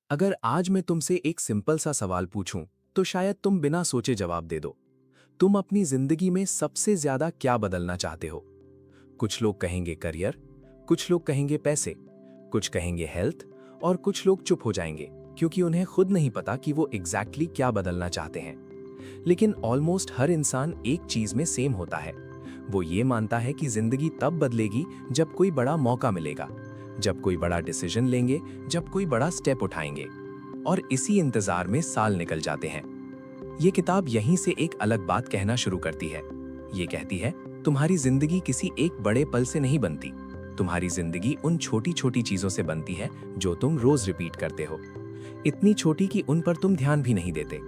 अगर आज मैं तुमसे एक सिंपल सा सवाल पूछूं, तो शायद तुम बिना सोचे जवाब दे दो। तुम अपनी जिंदगी में सबसे ज्यादा क्या बदलना चाहते हो? कुछ लोग कहेंगे करियर, कुछ लोग कहेंगे पैसे, कुछ कहेंगे हेल्थ, और कुछ लोग चुप हो जाएंगे क्योंकि उन्हें खुद नहीं पता कि वो एग्जैक्टली क्या बदलना चाहते हैं। लेकिन ऑलमोस्ट हर इंसान एक चीज में सेम होता है। वो ये मानता है कि जिंदगी तब बदलेगी जब कोई बड़ा मौका मिलेगा, जब कोई बड़ा डिसीजन लेंगे, जब कोई बड़ा स्टेप उठाएंगे। और इसी इंतजार में साल निकल जाते हैं। ये किताब यहीं से एक अलग बात कहना शुरू करती है। ये कहती है, तुम्हारी जिंदगी किसी एक बड़े पल से नहीं बनती। तुम्हारी जिंदगी उन छोटी छोटी चीजों से बनती है जो तुम रोज रिपीट करते हो। इतनी छोटी कि उन पर तुम ध्यान भी नहीं देते।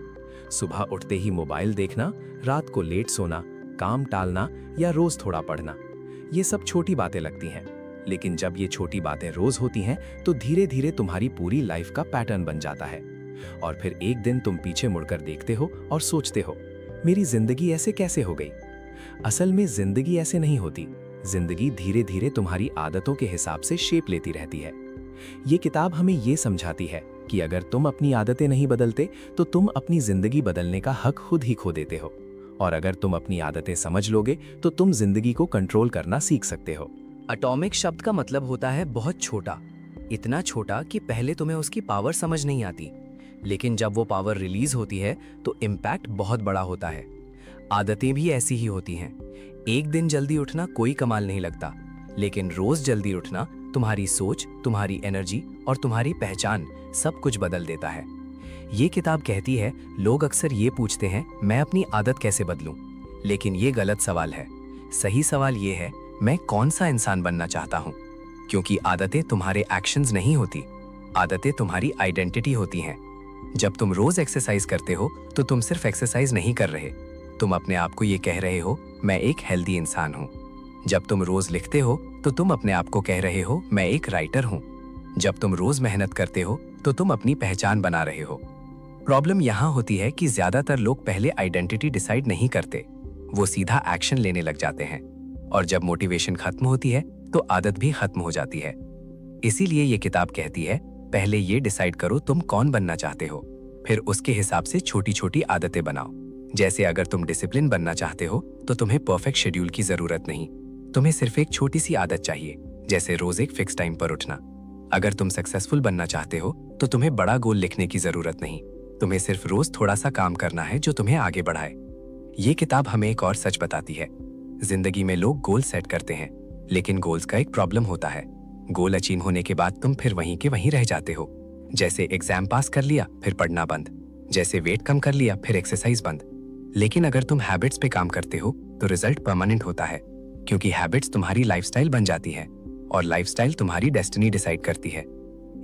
सुबह उठते ही मोबाइल देखना, रात को लेट सोना, काम टालना या रोज थोड़ा पढ़ना। ये सब छोटी बातें लगती हैं, लेकिन जब ये छोटी बातें रोज होती हैं तो धीरे धीरे तुम्हारी पूरी लाइफ का पैटर्न बन जाता है। और फिर एक दिन तुम पीछे मुड़कर देखते हो और सोचते हो, मेरी जिंदगी ऐसे कैसे हो गई? असल में जिंदगी ऐसे नहीं होती। जिंदगी धीरे धीरे तुम्हारी आदतों के हिसाब से शेप लेती रहती है। ये किताब हमें ये समझाती है कि अगर तुम अपनी आदतें नहीं बदलते तो तुम अपनी जिंदगी बदलने का हक खुद ही खो देते हो। और अगर तुम अपनी आदतें समझ लोगे तो तुम जिंदगी को कंट्रोल करना सीख सकते हो। एटॉमिक शब्द का मतलब होता है बहुत छोटा। इतना छोटा कि पहले तुम्हें उसकी पावर समझ नहीं आती, लेकिन जब वो पावर रिलीज होती है तो इम्पैक्ट बहुत बड़ा होता है। आदतें भी ऐसी ही होती हैं। एक दिन जल्दी उठना कोई कमाल नहीं लगता, लेकिन रोज जल्दी उठना तुम्हारी सोच, तुम्हारी एनर्जी और तुम्हारी पहचान सब कुछ बदल देता है। ये किताब कहती है, लोग अक्सर ये पूछते हैं मैं अपनी आदत कैसे बदलूं, लेकिन ये गलत सवाल है। सही सवाल ये है, मैं कौन सा इंसान बनना चाहता हूं? क्योंकि आदतें तुम्हारे एक्शंस नहीं होती, आदतें तुम्हारी आइडेंटिटी होती हैं। जब तुम रोज एक्सरसाइज करते हो तो तुम सिर्फ एक्सरसाइज नहीं कर रहे, तुम अपने आप को ये कह रहे हो, मैं एक हेल्दी इंसान हूँ। जब तुम रोज लिखते हो तो तुम अपने आप को कह रहे हो, मैं एक राइटर हूँ। जब तुम रोज मेहनत करते हो तो तुम अपनी पहचान बना रहे हो। प्रॉब्लम यहाँ होती है कि ज्यादातर लोग पहले आइडेंटिटी डिसाइड नहीं करते, वो सीधा एक्शन लेने लग जाते हैं। और जब मोटिवेशन खत्म होती है तो आदत भी खत्म हो जाती है। इसीलिए ये किताब कहती है, पहले ये डिसाइड करो तुम कौन बनना चाहते हो, फिर उसके हिसाब से छोटी छोटी आदतें बनाओ। जैसे अगर तुम डिसिप्लिन बनना चाहते हो तो तुम्हें परफेक्ट शेड्यूल की जरूरत नहीं, तुम्हें सिर्फ एक छोटी सी आदत चाहिए, जैसे रोज एक फिक्स टाइम पर उठना। अगर तुम सक्सेसफुल बनना चाहते हो तो तुम्हें बड़ा गोल लिखने की जरूरत नहीं, तुम्हें सिर्फ रोज थोड़ा सा काम करना है जो तुम्हें आगे बढ़ाए। ये किताब हमें एक और सच बताती है, जिंदगी में लोग गोल सेट करते हैं, लेकिन गोल्स का एक प्रॉब्लम होता है। गोल अचीव होने के बाद तुम फिर वहीं के वहीं रह जाते हो। जैसे एग्जाम पास कर लिया फिर पढ़ना बंद, जैसे वेट कम कर लिया फिर एक्सरसाइज बंद। लेकिन अगर तुम हैबिट्स पे काम करते हो तो रिजल्ट परमानेंट होता है, क्योंकि हैबिट्स तुम्हारी लाइफस्टाइल बन जाती है और लाइफस्टाइल तुम्हारी डेस्टिनी डिसाइड करती है।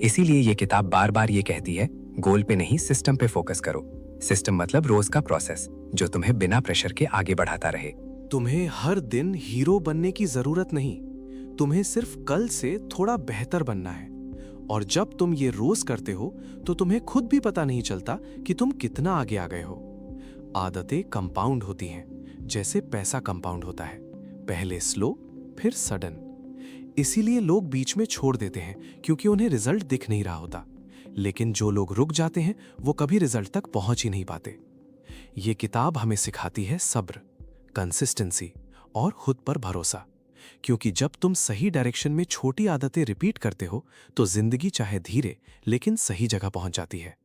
इसीलिए ये किताब बार बार ये कहती है, गोल पे नहीं सिस्टम पे फोकस करो। सिस्टम मतलब रोज का प्रोसेस जो तुम्हें बिना प्रेशर के आगे बढ़ाता रहे। तुम्हें हर दिन हीरो बनने की जरूरत नहीं, तुम्हें सिर्फ कल से थोड़ा बेहतर बनना है। और जब तुम ये रोज करते हो तो तुम्हें खुद भी पता नहीं चलता कि तुम कितना आगे आ गए हो। आदतें कंपाउंड होती हैं, जैसे पैसा कंपाउंड होता है, पहले स्लो फिर सडन। इसीलिए लोग बीच में छोड़ देते हैं क्योंकि उन्हें रिजल्ट दिख नहीं रहा होता। लेकिन जो लोग रुक जाते हैं वो कभी रिजल्ट तक पहुंच ही नहीं पाते। ये किताब हमें सिखाती है सब्र, कंसिस्टेंसी और खुद पर भरोसा। क्योंकि जब तुम सही डायरेक्शन में छोटी आदतें रिपीट करते हो तो जिंदगी चाहे धीरे लेकिन सही जगह पहुंच जाती है।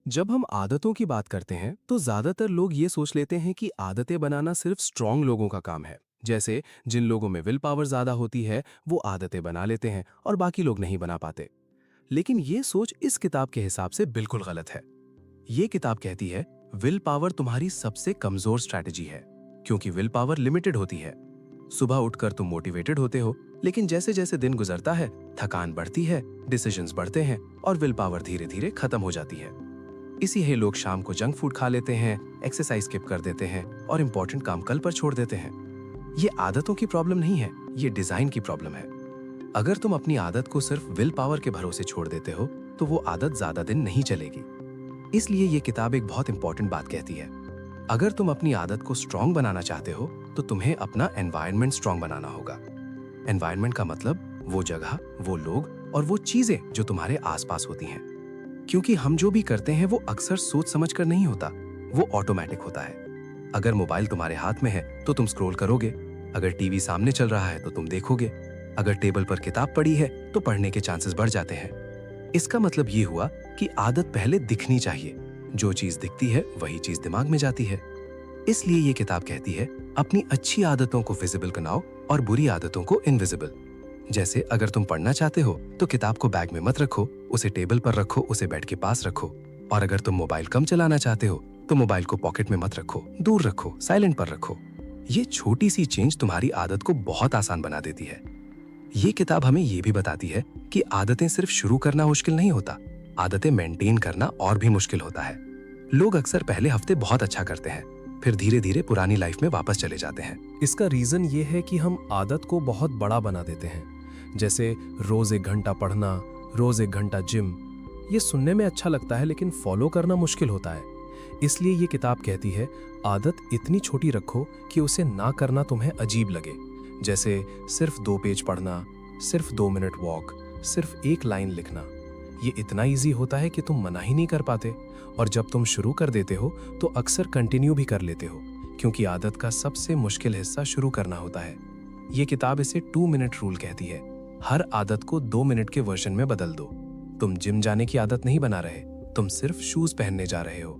जब हम आदतों की बात करते हैं तो ज्यादातर लोग ये सोच लेते हैं कि आदतें बनाना सिर्फ स्ट्रांग लोगों का काम है। जैसे जिन लोगों में विल पावर ज्यादा होती है वो आदतें बना लेते हैं और बाकी लोग नहीं बना पाते। लेकिन ये सोच इस किताब के हिसाब से बिल्कुल गलत है। ये किताब कहती है, विल पावर तुम्हारी सबसे कमजोर स्ट्रैटेजी है, क्योंकि विल पावर लिमिटेड होती है। सुबह उठकर तुम मोटिवेटेड होते हो, लेकिन जैसे जैसे दिन गुजरता है थकान बढ़ती है, डिसीजंस बढ़ते हैं और विल पावर धीरे धीरे खत्म हो जाती है। इसीलिए लोग शाम को जंक फूड खा लेते हैं, एक्सरसाइज स्किप कर देते हैं और इंपॉर्टेंट काम कल पर छोड़ देते हैं। ये आदतों की प्रॉब्लम नहीं है, ये डिजाइन की प्रॉब्लम है। अगर तुम अपनी आदत को सिर्फ विल पावर के भरोसे छोड़ देते हो तो वो आदत ज्यादा दिन नहीं चलेगी। इसलिए ये किताब एक बहुत इंपॉर्टेंट बात कहती है, अगर तुम अपनी आदत को स्ट्रांग बनाना चाहते हो तो तुम्हें अपना एनवायरनमेंट स्ट्रांग बनाना होगा। एनवायरनमेंट का मतलब वो जगह, वो लोग और वो चीजें जो तुम्हारे आसपास होती हैं। क्योंकि हम जो भी करते हैं वो अक्सर सोच समझ कर नहीं होता, वो ऑटोमेटिक होता है। अगर मोबाइल तुम्हारे हाथ में है तो तुम स्क्रॉल करोगे, अगर टीवी सामने चल रहा है तो तुम देखोगे, अगर टेबल पर किताब पड़ी है तो पढ़ने के चांसेस बढ़ जाते हैं। इसका मतलब ये हुआ कि आदत पहले दिखनी चाहिए, जो चीज दिखती है वही चीज दिमाग में जाती है। इसलिए ये किताब कहती है अपनी अच्छी आदतों को विजिबल बनाओ और बुरी आदतों को इनविजिबल। जैसे अगर तुम पढ़ना चाहते हो तो किताब को बैग में मत रखो, उसे टेबल पर रखो, उसे बेड के पास रखो। और अगर तुम मोबाइल कम चलाना चाहते हो तो मोबाइल को पॉकेट में मत रखो, दूर रखो, साइलेंट पर रखो। ये छोटी सी चेंज तुम्हारी आदत को बहुत आसान बना देती है। ये किताब हमें ये भी बताती है कि आदतें सिर्फ शुरू करना मुश्किल नहीं होता, आदतें मेंटेन करना और भी मुश्किल होता है। लोग अक्सर पहले हफ्ते बहुत अच्छा करते हैं, फिर धीरे धीरे पुरानी लाइफ में वापस चले जाते हैं। इसका रीजन ये है कि हम आदत को बहुत बड़ा बना देते हैं। जैसे रोज 1 घंटा पढ़ना, रोज 1 घंटा जिम। ये सुनने में अच्छा लगता है लेकिन फॉलो करना मुश्किल होता है। इसलिए ये किताब कहती है आदत इतनी छोटी रखो कि उसे ना करना तुम्हें अजीब लगे। जैसे सिर्फ 2 पेज पढ़ना, सिर्फ 2 मिनट वॉक, सिर्फ 1 लाइन लिखना। ये इतना इजी होता है कि तुम मना ही नहीं कर पाते, और जब तुम शुरू कर देते हो तो अक्सर कंटिन्यू भी कर लेते हो, क्योंकि आदत का सबसे मुश्किल हिस्सा शुरू करना होता है। ये किताब इसे 2 मिनट रूल कहती है। हर आदत को 2 मिनट के वर्जन में बदल दो। तुम जिम जाने की आदत नहीं बना रहे, तुम सिर्फ शूज पहनने जा रहे हो।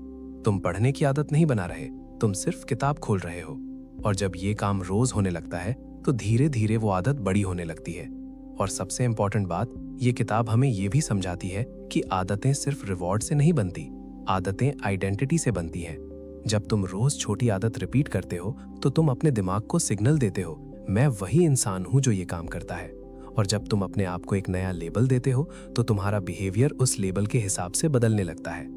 तुम पढ़ने की आदत नहीं बना रहे, तुम सिर्फ किताब खोल रहे हो। और जब ये काम रोज होने लगता है तो धीरे धीरे वो आदत बड़ी होने लगती है। और सबसे इंपॉर्टेंट बात, ये किताब हमें ये भी समझाती है कि आदतें सिर्फ रिवॉर्ड से नहीं बनती, आदतें आइडेंटिटी से बनती हैं। जब तुम रोज छोटी आदत रिपीट करते हो तो तुम अपने दिमाग को सिग्नल देते हो, मैं वही इंसान हूं जो ये काम करता है। और जब तुम अपने आप को एक नया लेबल देते हो तो तुम्हारा बिहेवियर उस लेबल के हिसाब से बदलने लगता है।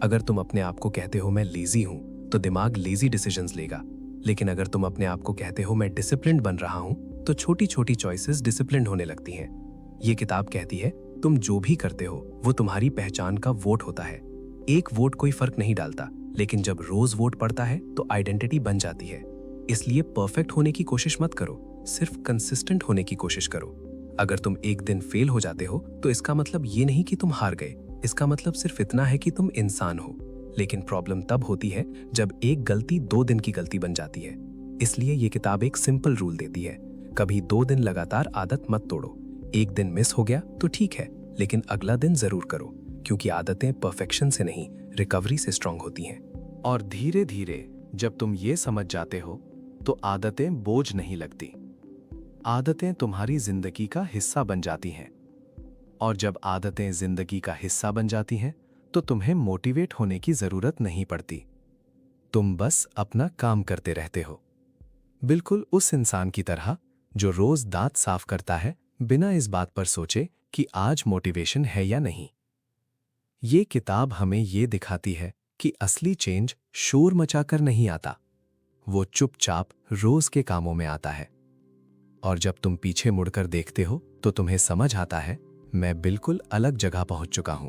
अगर तुम अपने आप को कहते हो मैं लेजी हूं, तो दिमाग लेजी डिसीजंस लेगा। लेकिन अगर तुम अपने आप को कहते हो मैं डिसिप्लिन्ड बन रहा हूं, तो छोटी छोटी चॉइसेस डिसिप्लिन्ड होने लगती हैं। ये किताब कहती है तुम जो भी करते हो वो तुम्हारी पहचान का वोट होता है। एक वोट कोई फर्क नहीं डालता, लेकिन जब रोज वोट पड़ता है तो आइडेंटिटी बन जाती है। इसलिए परफेक्ट होने की कोशिश मत करो, सिर्फ कंसिस्टेंट होने की कोशिश करो। अगर तुम एक दिन फेल हो जाते हो तो इसका मतलब ये नहीं कि तुम हार गए, इसका मतलब सिर्फ इतना है कि तुम इंसान हो। लेकिन प्रॉब्लम तब होती है जब एक गलती 2 दिन की गलती बन जाती है। इसलिए ये किताब एक सिंपल रूल देती है, कभी 2 दिन लगातार आदत मत तोड़ो। एक दिन मिस हो गया तो ठीक है, लेकिन अगला दिन जरूर करो, क्योंकि आदतें परफेक्शन से नहीं, रिकवरी से स्ट्रांग होती हैं। और धीरे धीरे जब तुम ये समझ जाते हो तो आदतें बोझ नहीं लगती, आदतें तुम्हारी जिंदगी का हिस्सा बन जाती हैं। और जब आदतें जिंदगी का हिस्सा बन जाती हैं तो तुम्हें मोटिवेट होने की जरूरत नहीं पड़ती, तुम बस अपना काम करते रहते हो, बिल्कुल उस इंसान की तरह जो रोज दांत साफ करता है बिना इस बात पर सोचे कि आज मोटिवेशन है या नहीं। ये किताब हमें ये दिखाती है कि असली चेंज शोर मचाकर नहीं आता, वो चुपचाप रोज के कामों में आता है। और जब तुम पीछे मुड़कर देखते हो तो तुम्हें समझ आता है मैं बिल्कुल अलग जगह पहुंच चुका हूं।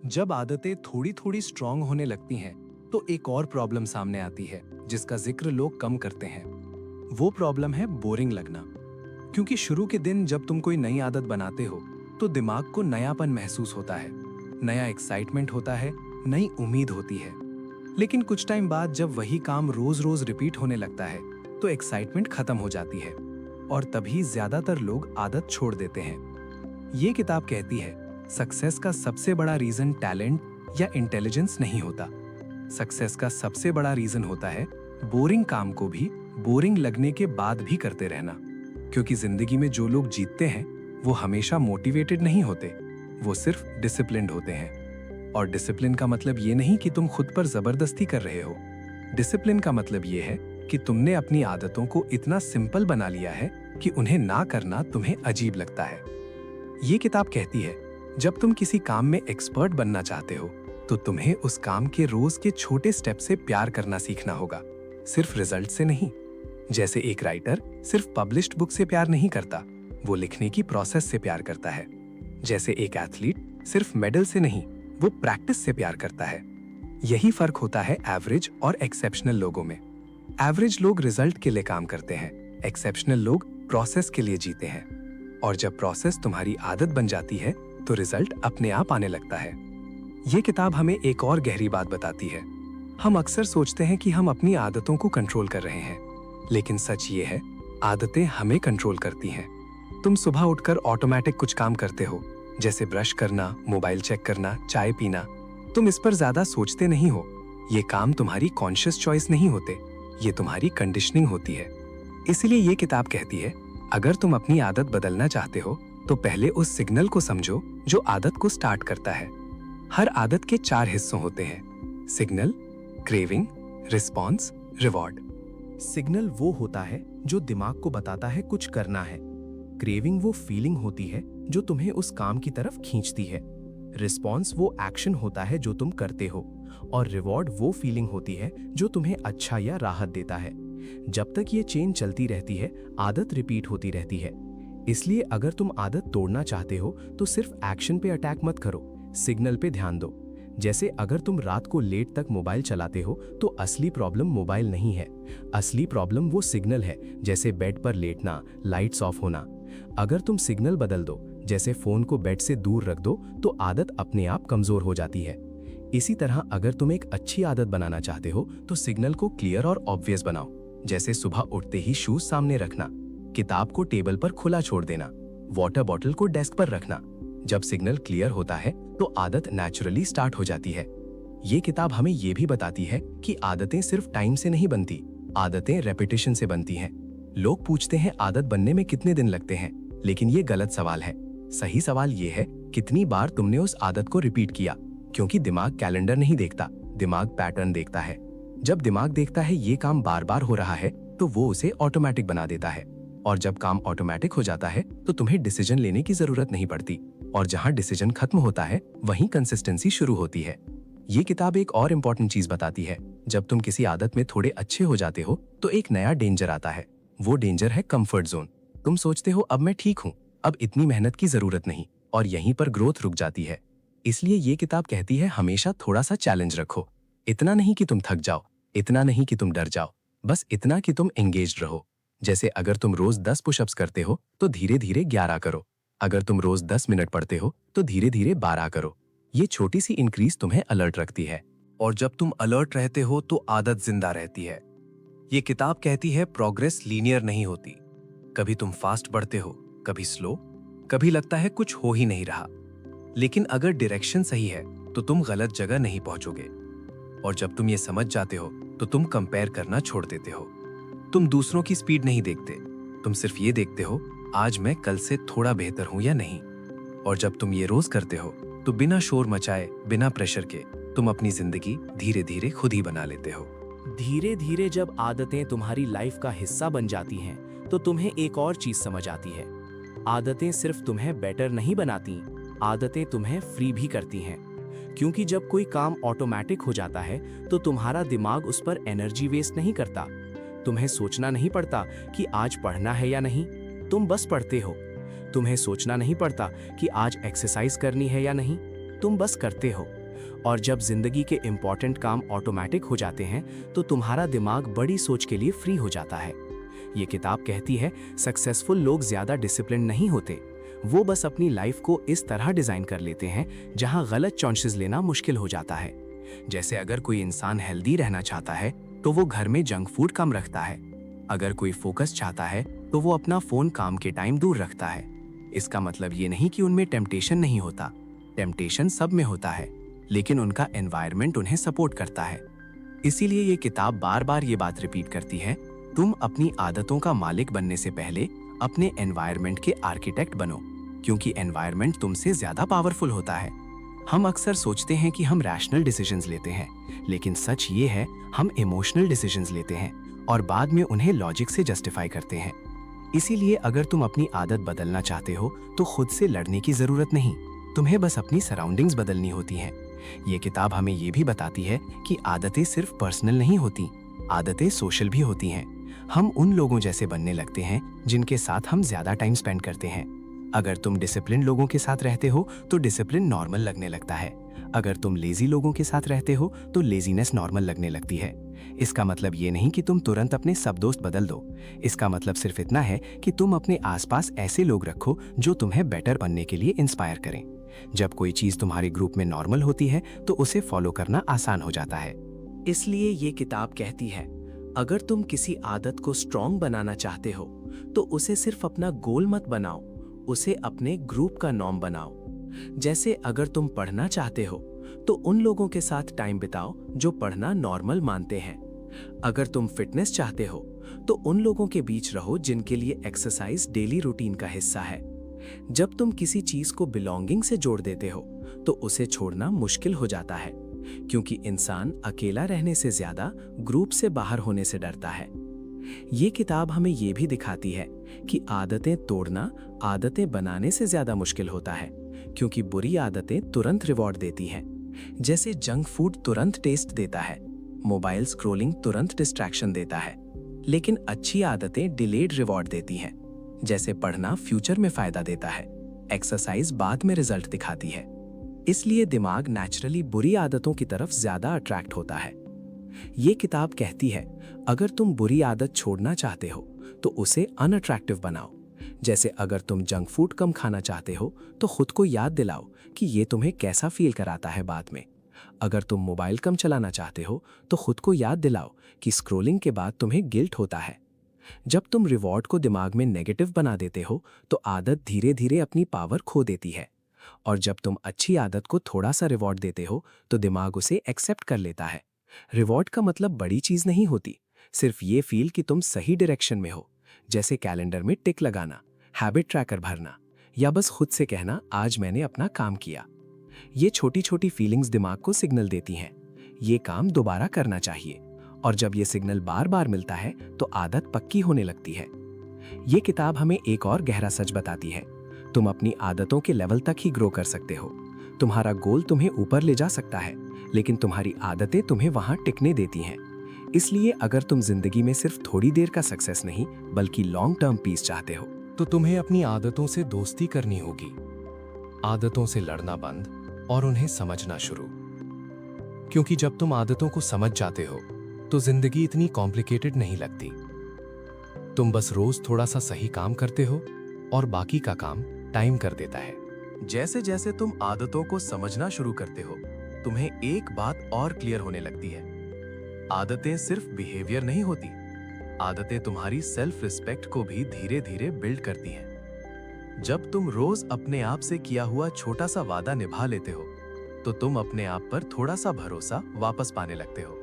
जब आदतें थोड़ी थोड़ी स्ट्रांग होने लगती हैं तो एक और प्रॉब्लम सामने आती है जिसका जिक्र लोग कम करते हैं। वो प्रॉब्लम है बोरिंग लगना। क्योंकि शुरू के दिन जब तुम कोई नई आदत बनाते हो तो दिमाग को नयापन महसूस होता है, नया एक्साइटमेंट होता है, नई उम्मीद होती है। लेकिन कुछ टाइम बाद जब वही काम रोज रोज रिपीट होने लगता है तो एक्साइटमेंट खत्म हो जाती है, और तभी ज्यादातर लोग आदत छोड़ देते हैं। ये किताब कहती है सक्सेस का सबसे बड़ा रीजन टैलेंट या इंटेलिजेंस नहीं होता, सक्सेस का सबसे बड़ा रीजन होता है बोरिंग काम को भी बोरिंग लगने के बाद भी करते रहना। क्योंकि जिंदगी में जो लोग जीतते हैं वो हमेशा मोटिवेटेड नहीं होते, वो सिर्फ डिसिप्लिन्ड होते हैं। और डिसिप्लिन का मतलब ये नहीं कि तुम खुद पर जबरदस्ती कर रहे हो। डिसिप्लिन का मतलब ये है कि तुमने अपनी आदतों को इतना सिंपल बना लिया है कि उन्हें ना करना तुम्हें अजीब लगता है। ये किताब कहती है जब तुम किसी काम में एक्सपर्ट बनना चाहते हो तो तुम्हें उस काम के रोज के छोटे स्टेप से प्यार करना सीखना होगा, सिर्फ रिजल्ट से नहीं। जैसे एक राइटर सिर्फ पब्लिश्ड बुक से प्यार नहीं करता, वो लिखने की प्रोसेस से प्यार करता है। जैसे एक एथलीट सिर्फ मेडल से नहीं, वो प्रैक्टिस से प्यार करता है। यही फर्क होता है एवरेज और एक्सेप्शनल लोगों में। एवरेज लोग रिजल्ट के लिए काम करते हैं, एक्सेप्शनल लोग प्रोसेस के लिए जीते हैं। और जब प्रोसेस तुम्हारी आदत बन जाती है तो रिजल्ट अपने आप आने लगता है। ये किताब हमें एक और गहरी बात बताती है। हम अक्सर सोचते हैं कि हम अपनी आदतों को कंट्रोल कर रहे हैं, लेकिन सच ये है, आदतें हमें कंट्रोल करती हैं। तुम सुबह उठकर ऑटोमेटिक कुछ काम करते हो, जैसे ब्रश करना, मोबाइल चेक करना, चाय पीना। तुम इस पर ज्यादा सोचते नहीं हो। ये काम तुम्हारी कॉन्शियस चॉइस नहीं होते, ये तुम्हारी कंडीशनिंग होती है। इसलिए ये किताब कहती है, अगर तुम अपनी आदत बदलना चाहते हो तो पहले उस सिग्नल को समझो जो आदत को स्टार्ट करता है। हर आदत के 4 हिस्सों होते हैं: signal, craving, response, reward. Signal वो होता है जो दिमाग को बताता है कुछ करना है। क्रेविंग वो फीलिंग होती है जो तुम्हें उस काम की तरफ खींचती है। रिस्पॉन्स वो एक्शन होता है जो तुम करते हो। और रिवॉर्ड वो फीलिंग होती है जो तुम्हें अच्छा या राहत देता है। जब तक ये चेन चलती रहती है, आदत रिपीट होती रहती है। इसलिए अगर तुम आदत तोड़ना चाहते हो तो सिर्फ एक्शन पे अटैक मत करो, सिग्नल पे ध्यान दो। जैसे अगर तुम रात को लेट तक मोबाइल चलाते हो तो असली प्रॉब्लम मोबाइल नहीं है, असली प्रॉब्लम वो सिग्नल है, जैसे बेड पर लेटना, लाइट्स ऑफ होना। अगर तुम सिग्नल बदल दो, जैसे फोन को बेड से दूर रख दो, तो आदत अपने आप कमजोर हो जाती है। इसी तरह अगर तुम एक अच्छी आदत बनाना चाहते हो तो सिग्नल को क्लियर और ऑब्वियस बनाओ, जैसे सुबह उठते ही शूज सामने रखना, किताब को टेबल पर खुला छोड़ देना, वाटर बॉटल को डेस्क पर रखना। जब सिग्नल क्लियर होता है तो आदत नेचुरली स्टार्ट हो जाती है। ये किताब हमें ये भी बताती है कि आदतें सिर्फ टाइम से नहीं बनती, आदतें रेपिटेशन से बनती हैं। लोग पूछते हैं आदत बनने में कितने दिन लगते हैं, लेकिन ये गलत सवाल है। सही सवाल ये है, कितनी बार तुमने उस आदत को रिपीट किया। क्योंकि दिमाग कैलेंडर नहीं देखता, दिमाग पैटर्न देखता है। जब दिमाग देखता है ये काम बार बार हो रहा है तो वो उसे ऑटोमेटिक बना देता है। और जब काम ऑटोमेटिक हो जाता है तो तुम्हें डिसीजन लेने की जरूरत नहीं पड़ती। और जहां डिसीजन खत्म होता है वहीं कंसिस्टेंसी शुरू होती है। ये किताब एक और इम्पोर्टेंट चीज बताती है, जब तुम किसी आदत में थोड़े अच्छे हो जाते हो तो एक नया डेंजर आता है। वो डेंजर है कंफर्ट जोन। तुम सोचते हो अब मैं ठीक हूँ, अब इतनी मेहनत की जरूरत नहीं, और यहीं पर ग्रोथ रुक जाती है। इसलिए ये किताब कहती है, हमेशा थोड़ा सा चैलेंज रखो। इतना नहीं कि तुम थक जाओ, इतना नहीं कि तुम डर जाओ, बस इतना कि तुम एंगेज्ड रहो। जैसे अगर तुम रोज 10 पुशअप्स करते हो तो धीरे धीरे 11 करो। अगर तुम रोज 10 मिनट पढ़ते हो तो धीरे धीरे 12 करो। ये छोटी सी इंक्रीज तुम्हें अलर्ट रखती है। और जब तुम अलर्ट रहते हो तो आदत जिंदा रहती है। ये किताब कहती है, प्रोग्रेस लीनियर नहीं होती। कभी तुम फास्ट बढ़ते हो, कभी स्लो, कभी लगता है कुछ हो ही नहीं रहा। लेकिन अगर डायरेक्शन सही है तो तुम गलत जगह नहीं पहुंचोगे। और जब तुम ये समझ जाते हो तो तुम कंपेयर करना छोड़ देते हो। तुम दूसरों की स्पीड नहीं देखते, तुम सिर्फ ये देखते हो, आज मैं कल से थोड़ा बेहतर हूं या नहीं। और जब तुम ये रोज करते हो तो बिना शोर मचाए, बिना प्रेशर के, तुम अपनी जिंदगी धीरे धीरे खुद ही बना लेते हो। धीरे धीरे जब आदतें तुम्हारी लाइफ का हिस्सा बन जाती हैं तो तुम्हें एक और चीज समझ आती है, आदतें सिर्फ तुम्हें बेटर नहीं बनाती, आदतें तुम्हें फ्री भी करती हैं। क्योंकि जब कोई काम ऑटोमेटिक हो जाता है तो तुम्हारा दिमाग उस पर एनर्जी वेस्ट नहीं करता। तुम्हें सोचना नहीं पड़ता कि आज पढ़ना है या नहीं, तुम बस पढ़ते हो। तुम्हें सोचना नहीं पड़ता कि आज एक्सरसाइज करनी है या नहीं, तुम बस करते हो। और जब जिंदगी के इंपॉर्टेंट काम ऑटोमेटिक हो जाते हैं तो तुम्हारा दिमाग बड़ी सोच के लिए फ्री हो जाता है। ये किताब कहती है, सक्सेसफुल लोग ज्यादा डिसिप्लिन नहीं होते, वो बस अपनी लाइफ को इस तरह डिजाइन कर लेते हैं जहां गलत चॉइसेस लेना मुश्किल हो जाता है। जैसे अगर कोई इंसान हेल्दी रहना चाहता है तो वो घर में जंक फूड कम रखता है। अगर कोई फोकस चाहता है तो वो अपना फोन काम के टाइम दूर रखता है। इसका मतलब ये नहीं कि उनमें टेम्पटेशन नहीं होता, टेम्पटेशन सब में होता है, लेकिन उनका एनवायरनमेंट उन्हें सपोर्ट करता है। इसीलिए ये किताब बार बार ये बात रिपीट करती है, तुम अपनी आदतों का मालिक बनने से पहले अपने एनवायरनमेंट के आर्किटेक्ट बनो, क्योंकि एनवायरनमेंट तुमसे ज्यादा पावरफुल होता है। हम अक्सर सोचते हैं कि हम रैशनल डिसीजंस लेते हैं, लेकिन सच ये है, हम इमोशनल डिसीजंस लेते हैं और बाद में उन्हें लॉजिक से जस्टिफाई करते हैं। इसीलिए अगर तुम अपनी आदत बदलना चाहते हो तो खुद से लड़ने की जरूरत नहीं, तुम्हें बस अपनी सराउंडिंग्स बदलनी होती हैं। ये किताब हमें ये भी बताती है कि आदतें सिर्फ पर्सनल नहीं होती, आदतें सोशल भी होती हैं। हम उन लोगों जैसे बनने लगते हैं जिनके साथ हम ज्यादा टाइम स्पेंड करते हैं। अगर तुम डिसिप्लिन लोगों के साथ रहते हो तो डिसिप्लिन नॉर्मल लगने लगता है। अगर तुम लेजी लोगों के साथ रहते हो तो लेजीनेस नॉर्मल लगने लगती है। इसका मतलब ये नहीं कि तुम तुरंत अपने सब दोस्त बदल दो, इसका मतलब सिर्फ इतना है कि तुम अपने आसपास ऐसे लोग रखो जो तुम्हें बेटर बनने के लिए इंस्पायर करें। जब कोई चीज़ तुम्हारे ग्रुप में नॉर्मल होती है तो उसे फॉलो करना आसान हो जाता है। इसलिए ये किताब कहती है, अगर तुम किसी आदत को स्ट्रॉन्ग बनाना चाहते हो तो उसे सिर्फ अपना गोल मत बनाओ, उसे अपने ग्रुप का नॉर्म बनाओ। जैसे अगर तुम पढ़ना चाहते हो तो उन लोगों के साथ टाइम बिताओ जो पढ़ना नॉर्मल मानते हैं। अगर तुम फिटनेस चाहते हो तो उन लोगों के बीच रहो जिनके लिए एक्सरसाइज डेली रूटीन का हिस्सा है। जब तुम किसी चीज को बिलोंगिंग से जोड़ देते हो तो उसे छोड़ना मुश्किल हो जाता है, क्योंकि इंसान अकेला रहने से ज्यादा ग्रुप से बाहर होने से डरता है। ये किताब हमें ये भी दिखाती है कि आदतें तोड़ना आदतें बनाने से ज्यादा मुश्किल होता है, क्योंकि बुरी आदतें तुरंत रिवॉर्ड देती हैं। जैसे जंक फूड तुरंत टेस्ट देता है, मोबाइल स्क्रोलिंग तुरंत डिस्ट्रैक्शन देता है, लेकिन अच्छी आदतें डिलेड रिवॉर्ड देती हैं। जैसे पढ़ना फ्यूचर में फायदा देता है, एक्सरसाइज बाद में रिजल्ट दिखाती है। इसलिए दिमाग नेचुरली बुरी आदतों की तरफ ज्यादा अट्रैक्ट होता है। ये किताब कहती है, अगर तुम बुरी आदत छोड़ना चाहते हो तो उसे अनअट्रैक्टिव बनाओ। जैसे अगर तुम जंक फूड कम खाना चाहते हो तो खुद को याद दिलाओ कि ये तुम्हें कैसा फील कराता है बाद में। अगर तुम मोबाइल कम चलाना चाहते हो तो खुद को याद दिलाओ कि स्क्रोलिंग के बाद तुम्हें गिल्ट होता है। जब तुम रिवॉर्ड को दिमाग में नेगेटिव बना देते हो तो आदत धीरे धीरे अपनी पावर खो देती है, और जब तुम अच्छी आदत को थोड़ा सा रिवॉर्ड देते हो तो दिमाग उसे एक्सेप्ट कर लेता है। रिवॉर्ड का मतलब बड़ी चीज नहीं होती, सिर्फ ये फील कि तुम सही डायरेक्शन में हो, जैसे कैलेंडर में टिक लगाना, हैबिट ट्रैकर भरना, या बस खुद से कहना आज मैंने अपना काम किया। ये छोटी छोटी फीलिंग्स दिमाग को सिग्नल देती हैं, ये काम दोबारा करना चाहिए, और जब ये सिग्नल बार बार मिलता है तो आदत पक्की होने लगती है। ये किताब हमें एक और गहरा सच बताती है, तुम अपनी आदतों के लेवल तक ही ग्रो कर सकते हो। तुम्हारा गोल तुम्हें ऊपर ले जा सकता है, लेकिन तुम्हारी आदतें तुम्हें वहां टिकने देती हैं। इसलिए अगर तुम जिंदगी में सिर्फ थोड़ी देर का सक्सेस नहीं बल्कि लॉन्ग टर्म पीस चाहते हो तो तुम्हें अपनी आदतों से दोस्ती करनी होगी, आदतों से लड़ना बंद और उन्हें समझना शुरू। क्योंकि जब तुम आदतों को समझ जाते हो तो जिंदगी इतनी कॉम्प्लिकेटेड नहीं लगती। तुम बस रोज थोड़ा सा सही काम करते हो और बाकी का काम टाइम कर देता है। जैसे जैसे तुम आदतों को समझना शुरू करते हो, तुम्हें एक बात और क्लियर होने लगती है, आदतें सिर्फ बिहेवियर नहीं होती, आदतें तुम्हारी सेल्फ रिस्पेक्ट को भी धीरे धीरे बिल्ड करती हैं। जब तुम रोज अपने आप से किया हुआ छोटा सा वादा निभा लेते हो तो तुम अपने आप पर थोड़ा सा भरोसा वापस पाने लगते हो,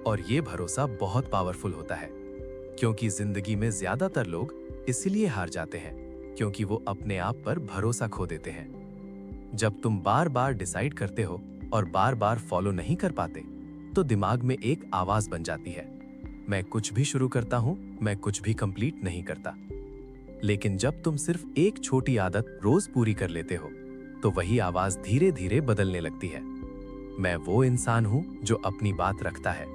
और ये भरोसा बहुत पावरफुल होता है, क्योंकि जिंदगी में ज्यादातर लोग इसलिए हार जाते हैं क्योंकि वो अपने आप पर भरोसा खो देते हैं। जब तुम बार बार डिसाइड करते हो और बार बार फॉलो नहीं कर पाते तो दिमाग में एक आवाज बन जाती है, मैं कुछ भी शुरू करता हूं, मैं कुछ भी कंप्लीट नहीं करता। लेकिन जब तुम सिर्फ एक छोटी आदत रोज पूरी कर लेते हो तो वही आवाज धीरे धीरे बदलने लगती है, मैं वो इंसान हूं जो अपनी बात रखता है।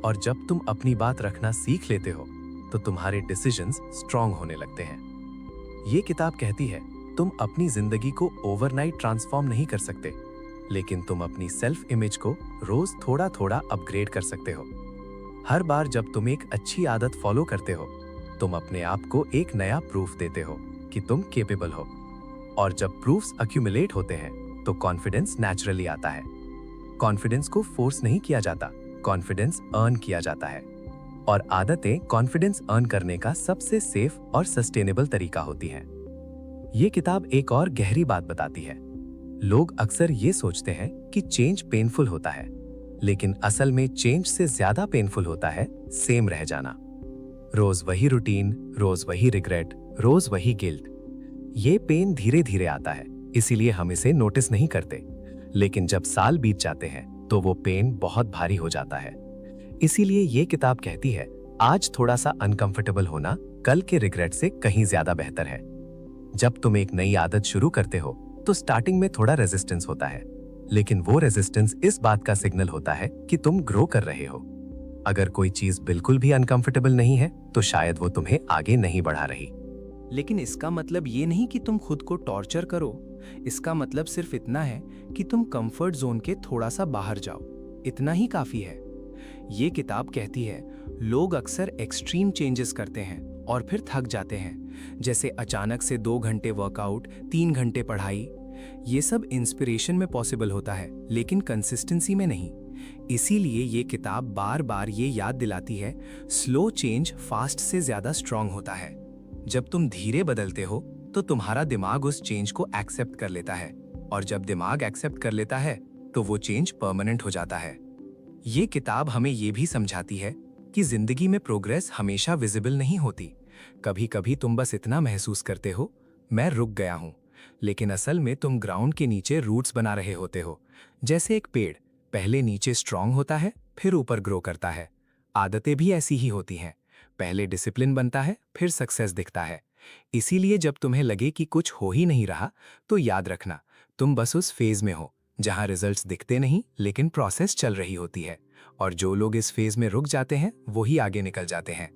और जब तुम अपनी बात रखना सीख लेते हो तो तुम्हारे डिसीजंस स्ट्रांग होने लगते हैं। ये किताब कहती है, तुम अपनी जिंदगी को ओवरनाइट ट्रांसफॉर्म नहीं कर सकते, लेकिन तुम अपनी सेल्फ इमेज को रोज थोड़ा थोड़ा अपग्रेड कर सकते हो। हर बार जब तुम एक अच्छी आदत फॉलो करते हो तुम अपने आप को एक नया प्रूफ देते हो कि तुम केपेबल हो, और जब प्रूफ्स अक्यूमुलेट होते हैं तो कॉन्फिडेंस नेचुरली आता है। कॉन्फिडेंस को फोर्स नहीं किया जाता, कॉन्फिडेंस अर्न किया जाता है, और आदतें कॉन्फिडेंस अर्न करने का सबसे सेफ और सस्टेनेबल तरीका होती हैं। ये किताब एक और गहरी बात बताती है, लोग अक्सर ये सोचते हैं कि चेंज पेनफुल होता है, लेकिन असल में चेंज से ज्यादा पेनफुल होता है सेम रह जाना। रोज वही रूटीन, रोज वही रिग्रेट, रोज वही गिल्ट। ये पेन धीरे धीरे आता है, इसीलिए हम इसे नोटिस नहीं करते, लेकिन जब साल बीत जाते हैं तो वो पेन बहुत भारी हो जाता है। इसीलिए ये किताब कहती है, आज थोड़ा सा अनकंफर्टेबल होना कल के रिग्रेट से कहीं ज्यादा बेहतर है। जब तुम एक नई आदत शुरू करते हो तो स्टार्टिंग में थोड़ा रेजिस्टेंस होता है, लेकिन वो रेजिस्टेंस इस बात का सिग्नल होता है कि तुम ग्रो कर रहे हो। अगर कोई चीज बिल्कुल भी अनकंफर्टेबल नहीं है तो शायद वो तुम्हें आगे नहीं बढ़ा रही। लेकिन इसका मतलब ये नहीं कि तुम खुद को टॉर्चर करो, इसका मतलब सिर्फ इतना है कि तुम कंफर्ट जोन के थोड़ा सा बाहर जाओ, इतना ही काफी है। ये किताब कहती है, लोग अक्सर एक्सट्रीम चेंजेस करते हैं और फिर थक जाते हैं, जैसे अचानक से 2 घंटे वर्कआउट, 3 घंटे पढ़ाई। ये सब इंस्पिरेशन में पॉसिबल होता है, लेकिन कंसिस्टेंसी में नहीं। इसीलिए ये किताब बार बार ये याद दिलाती है, स्लो चेंज फास्ट से ज़्यादा स्ट्रांग होता है। जब तुम धीरे बदलते हो तो तुम्हारा दिमाग उस चेंज को एक्सेप्ट कर लेता है, और जब दिमाग एक्सेप्ट कर लेता है तो वो चेंज परमानेंट हो जाता है। ये किताब हमें ये भी समझाती है कि जिंदगी में प्रोग्रेस हमेशा विजिबल नहीं होती। कभी कभी तुम बस इतना महसूस करते हो, मैं रुक गया हूं, लेकिन असल में तुम ग्राउंड के नीचे रूट्स बना रहे होते हो। जैसे एक पेड़ पहले नीचे स्ट्रांग होता है, फिर ऊपर ग्रो करता है। आदतें भी ऐसी ही होती हैं, पहले डिसिप्लिन बनता है, फिर सक्सेस दिखता है। इसीलिए जब तुम्हें लगे कि कुछ हो ही नहीं रहा, तो याद रखना, तुम बस उस फेज में हो जहां रिजल्ट्स दिखते नहीं, लेकिन प्रोसेस चल रही होती है। और जो लोग इस फेज में रुक जाते हैं वो ही आगे निकल जाते हैं।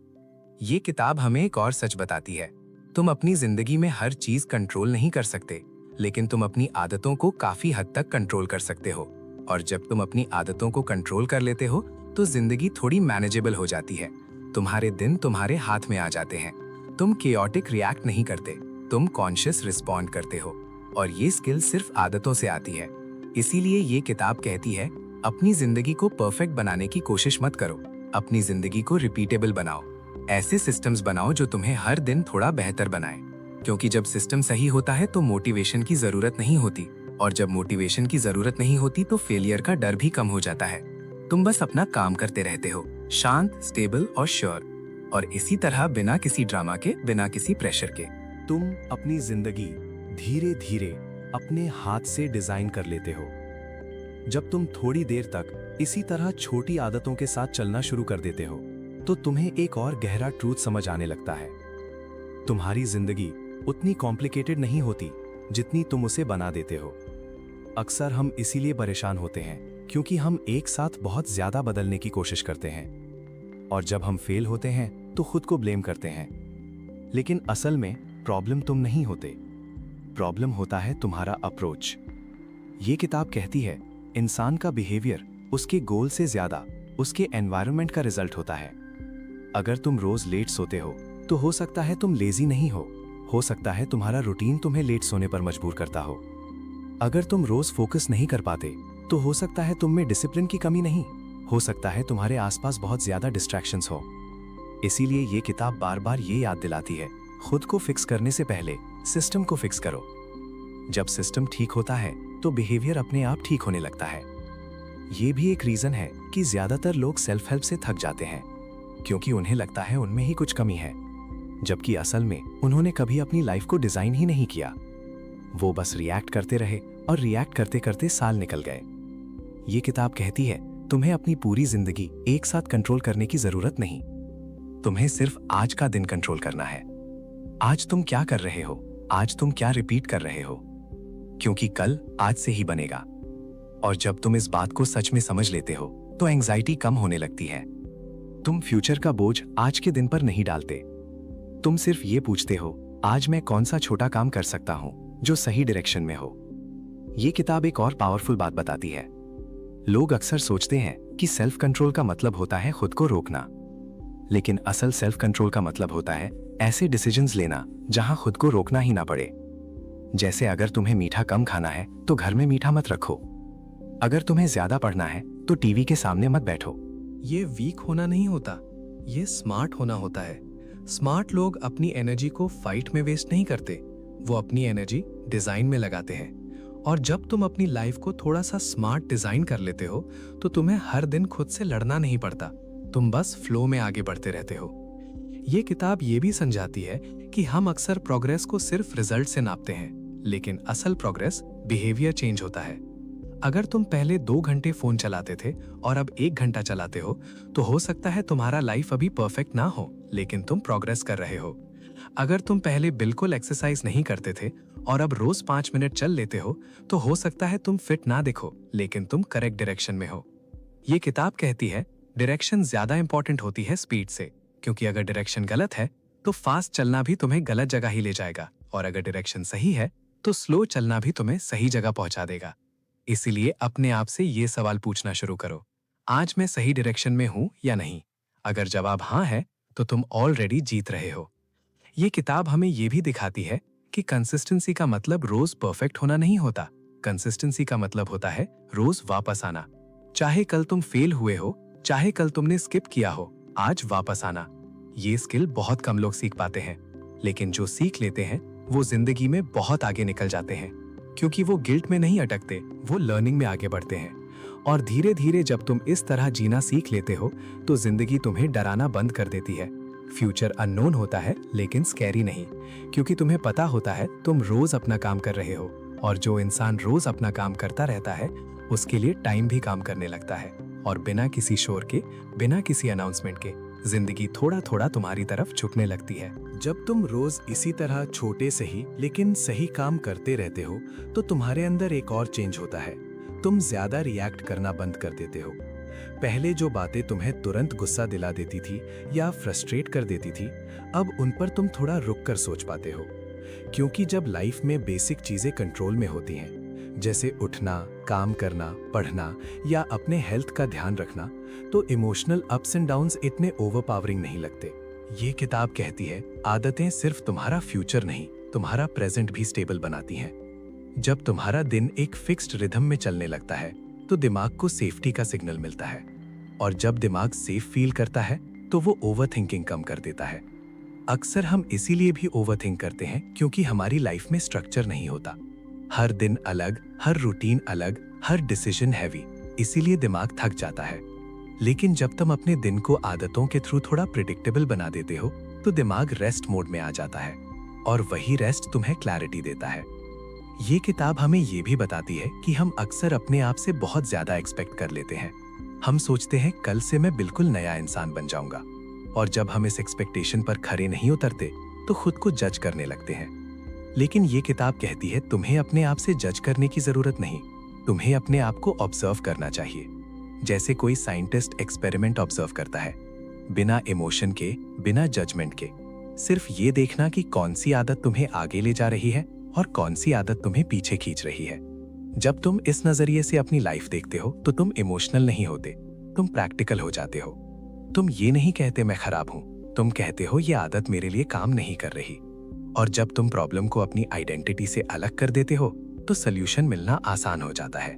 ये किताब हमें एक और सच बताती है, तुम अपनी जिंदगी में हर चीज कंट्रोल नहीं कर सकते, लेकिन तुम अपनी आदतों को काफी हद तक कंट्रोल कर सकते हो। और जब तुम अपनी आदतों को कंट्रोल कर लेते हो तो जिंदगी थोड़ी मैनेजेबल हो जाती है। तुम्हारे दिन तुम्हारे हाथ में आ जाते हैं। तुम केओटिक रिएक्ट नहीं करते, तुम कॉन्शियस रिस्पॉन्ड करते हो। और ये स्किल सिर्फ आदतों से आती है। इसीलिए ये किताब कहती है, अपनी जिंदगी को परफेक्ट बनाने की कोशिश मत करो, अपनी जिंदगी को रिपीटेबल बनाओ। ऐसे सिस्टम्स बनाओ जो तुम्हें हर दिन थोड़ा बेहतर बनाए। क्योंकि जब सिस्टम सही होता है तो मोटिवेशन की जरूरत नहीं होती, और जब मोटिवेशन की जरूरत नहीं होती तो फेलियर का डर भी कम हो जाता है। तुम बस अपना काम करते रहते हो, शांत, स्टेबल और श्योर। और इसी तरह बिना किसी ड्रामा के, बिना किसी प्रेशर के। तुम अपनी जिंदगी धीरे धीरे अपने हाथ से डिजाइन कर लेते हो। जब तुम थोड़ी देर तक इसी तरह छोटी आदतों के साथ चलना शुरू कर देते हो तो तुम्हें एक और गहरा ट्रूथ समझ आने लगता है। तुम्हारी जिंदगी उतनी कॉम्प्लिकेटेड नहीं होती जितनी तुम उसे बना देते हो। अक्सर हम इसीलिए परेशान होते हैं क्योंकि हम एक साथ बहुत ज्यादा बदलने की कोशिश करते हैं, और जब हम फेल होते हैं तो खुद को ब्लेम करते हैं। लेकिन असल में प्रॉब्लम तुम नहीं होते, प्रॉब्लम होता है तुम्हारा अप्रोच। ये किताब कहती है, इंसान का बिहेवियर उसके गोल से ज्यादा उसके एनवायरनमेंट का रिजल्ट होता है। अगर तुम रोज लेट सोते हो तो हो सकता है तुम लेजी नहीं हो सकता है तुम्हारा रूटीन तुम्हें लेट सोने पर मजबूर करता हो। अगर तुम रोज फोकस नहीं कर पाते तो हो सकता है तुम में डिसिप्लिन की कमी नहीं, हो सकता है तुम्हारे आसपास बहुत ज्यादा डिस्ट्रैक्शंस हो। इसीलिए ये किताब बार बार ये याद दिलाती है, खुद को फिक्स करने से पहले सिस्टम को फिक्स करो। जब सिस्टम ठीक होता है तो बिहेवियर अपने आप ठीक होने लगता है। ये भी एक रीजन है कि ज्यादातर लोग सेल्फ हेल्प से थक जाते हैं, क्योंकि उन्हें लगता है उनमें ही कुछ कमी है, जबकि असल में उन्होंने कभी अपनी लाइफ को डिजाइन ही नहीं किया। वो बस रिएक्ट करते रहे और रिएक्ट करते करते साल निकल गए। ये किताब कहती है, तुम्हें अपनी पूरी जिंदगी एक साथ कंट्रोल करने की जरूरत नहीं, तुम्हें सिर्फ आज का दिन कंट्रोल करना है। आज तुम क्या कर रहे हो, आज तुम क्या रिपीट कर रहे हो, क्योंकि कल आज से ही बनेगा। और जब तुम इस बात को सच में समझ लेते हो तो एंजाइटी कम होने लगती है। तुम फ्यूचर का बोझ आज के दिन पर नहीं डालते, तुम सिर्फ ये पूछते हो, आज मैं कौन सा छोटा काम कर सकता हूं जो सही डायरेक्शन में हो। ये किताब एक और पावरफुल बात बताती है। लोग अक्सर सोचते हैं कि सेल्फ कंट्रोल का मतलब होता है खुद को रोकना, लेकिन असल सेल्फ कंट्रोल का मतलब होता है ऐसे डिसीजंस लेना जहां खुद को रोकना ही ना पड़े। जैसे अगर तुम्हें मीठा कम खाना है तो घर में मीठा मत रखो, अगर तुम्हें ज्यादा पढ़ना है तो टीवी के सामने मत बैठो। ये वीक होना नहीं होता, ये स्मार्ट होना होता है। स्मार्ट लोग अपनी एनर्जी को फाइट में वेस्ट नहीं करते, वो अपनी एनर्जी डिजाइन में लगाते हैं। और जब तुम अपनी लाइफ को थोड़ा सा स्मार्ट डिजाइन कर लेते हो तो तुम्हें हर दिन खुद से लड़ना नहीं पड़ता, तुम बस फ्लो में आगे बढ़ते रहते हो। ये किताब ये भी समझाती है कि हम अक्सर प्रोग्रेस को सिर्फ रिजल्ट से नापते हैं, लेकिन असल प्रोग्रेस बिहेवियर चेंज होता है। अगर तुम पहले 2 घंटे फोन चलाते थे और अब 1 घंटा चलाते हो तो हो सकता है तुम्हारा लाइफ अभी परफेक्ट ना हो, लेकिन तुम प्रोग्रेस कर रहे हो। अगर तुम पहले बिल्कुल एक्सरसाइज नहीं करते थे और अब रोज 5 मिनट चल लेते हो तो हो सकता है तुम फिट ना दिखो, लेकिन तुम करेक्ट डायरेक्शन में हो। ये किताब कहती है, डायरेक्शन ज्यादा इंपॉर्टेंट होती है स्पीड से, क्योंकि अगर डायरेक्शन गलत है तो फास्ट चलना भी तुम्हें गलत जगह ही ले जाएगा, और अगर डायरेक्शन सही है तो स्लो चलना भी तुम्हें सही जगह पहुंचा देगा। इसीलिए अपने आप से ये सवाल पूछना शुरू करो, आज मैं सही डायरेक्शन में हूं या नहीं? अगर जवाब हाँ है तो तुम ऑलरेडी जीत रहे हो। ये किताब हमें ये भी दिखाती है कि कंसिस्टेंसी का मतलब रोज परफेक्ट होना नहीं होता। कंसिस्टेंसी का मतलब होता है रोज वापस आना। चाहे कल तुम फेल हुए हो, चाहे कल तुमने स्किप किया हो, आज वापस आना। ये स्किल बहुत कम लोग सीख पाते हैं, लेकिन जो सीख लेते हैं वो जिंदगी में बहुत आगे निकल जाते हैं, क्योंकि वो गिल्ट में नहीं अटकते, वो लर्निंग में आगे बढ़ते हैं। और धीरे धीरे जब तुम इस तरह जीना सीख लेते हो तो जिंदगी तुम्हें डराना बंद कर देती है। फ्यूचर अननोन होता है लेकिन स्कैरी नहीं, क्योंकि तुम्हें पता होता है तुम रोज अपना काम कर रहे हो, और जो इंसान रोज अपना काम करता रहता है उसके लिए टाइम भी काम करने लगता है, और बिना किसी शोर के, बिना किसी अनाउंसमेंट के जिंदगी थोड़ा थोड़ा तुम्हारी तरफ झुकने लगती है। जब तुम रोज इसी तरह छोटे से ही लेकिन सही काम करते रहते हो तो तुम्हारे अंदर एक और चेंज होता है। तुम ज्यादा रिएक्ट करना बंद कर देते हो। पहले जो बातें तुम्हें तुरंत गुस्सा दिला देती थी या फ्रस्ट्रेट कर देती थी, अब उन पर तुम थोड़ा रुक कर सोच पाते हो। क्योंकि जब लाइफ में बेसिक चीजें कंट्रोल में होती हैं, जैसे उठना, काम करना, पढ़ना या अपने हेल्थ का ध्यान रखना, तो इमोशनल अप्स एंड डाउन्स इतने ओवरपावरिंग नहीं लगते। ये किताब कहती है आदतें सिर्फ तुम्हारा फ्यूचर नहीं, तुम्हारा प्रेजेंट भी स्टेबल बनाती हैं। जब तुम्हारा दिन एक फिक्स्ड रिदम में चलने लगता है तो दिमाग को सेफ्टी का सिग्नल मिलता है, और जब दिमाग सेफ फील करता है तो वो ओवरथिंकिंग कम कर देता है। अक्सर हम इसीलिए भी ओवरथिंक करते हैं क्योंकि हमारी लाइफ में स्ट्रक्चर नहीं होता। हर दिन अलग, हर रूटीन अलग, हर डिसीजन हैवी, इसीलिए दिमाग थक जाता है। लेकिन जब तुम अपने दिन को आदतों के थ्रू थोड़ा प्रिडिक्टेबल बना देते हो तो दिमाग रेस्ट मोड में आ जाता है, और वही रेस्ट तुम्हें क्लैरिटी देता है। ये किताब हमें ये भी बताती है कि हम अक्सर अपने आप से बहुत ज्यादा एक्सपेक्ट कर लेते हैं। हम सोचते हैं कल से मैं बिल्कुल नया इंसान बन जाऊंगा, और जब हम इस एक्सपेक्टेशन पर खरे नहीं उतरते तो खुद को जज करने लगते हैं। लेकिन ये किताब कहती है तुम्हें अपने आप से जज करने की जरूरत नहीं, तुम्हें अपने आप को ऑब्जर्व करना चाहिए, जैसे कोई साइंटिस्ट एक्सपेरिमेंट ऑब्जर्व करता है, बिना इमोशन के, बिना जजमेंट के। सिर्फ ये देखना कि कौन सी आदत तुम्हें आगे ले जा रही है और कौन सी आदत तुम्हें पीछे खींच रही है। जब तुम इस नजरिए से अपनी लाइफ देखते हो तो तुम इमोशनल नहीं होते, तुम प्रैक्टिकल हो जाते हो। तुम ये नहीं कहते मैं खराब हूं, तुम कहते हो ये आदत मेरे लिए काम नहीं कर रही। और जब तुम प्रॉब्लम को अपनी आइडेंटिटी से अलग कर देते हो तो सोल्यूशन मिलना आसान हो जाता है।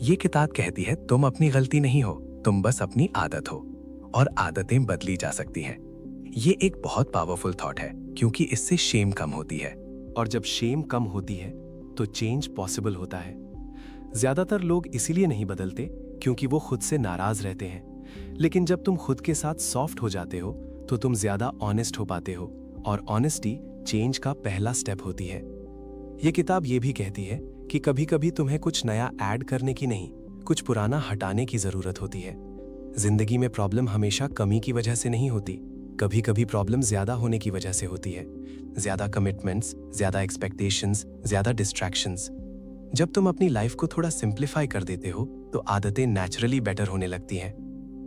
ये किताब कहती है तुम अपनी गलती नहीं हो, तुम बस अपनी आदत हो, और आदतें बदली जा सकती हैं। ये एक बहुत पावरफुल थॉट है क्योंकि इससे शेम कम होती है, और जब शेम कम होती है तो चेंज पॉसिबल होता है। ज्यादातर लोग इसीलिए नहीं बदलते क्योंकि वो खुद से नाराज रहते हैं, लेकिन जब तुम खुद के साथ सॉफ्ट हो जाते हो तो तुम ज्यादा ऑनेस्ट हो पाते हो, और ऑनेस्टी चेंज का पहला स्टेप होती है। ये किताब ये भी कहती है कि कभी कभी तुम्हें कुछ नया ऐड करने की नहीं, कुछ पुराना हटाने की जरूरत होती है। जिंदगी में प्रॉब्लम हमेशा कमी की वजह से नहीं होती, कभी कभी प्रॉब्लम ज्यादा होने की वजह से होती है। ज्यादा कमिटमेंट्स, ज्यादा एक्सपेक्टेशंस, ज्यादा डिस्ट्रैक्शंस। जब तुम अपनी लाइफ को थोड़ा सिंप्लीफाई कर देते हो तो आदतें नेचुरली बेटर होने लगती हैं।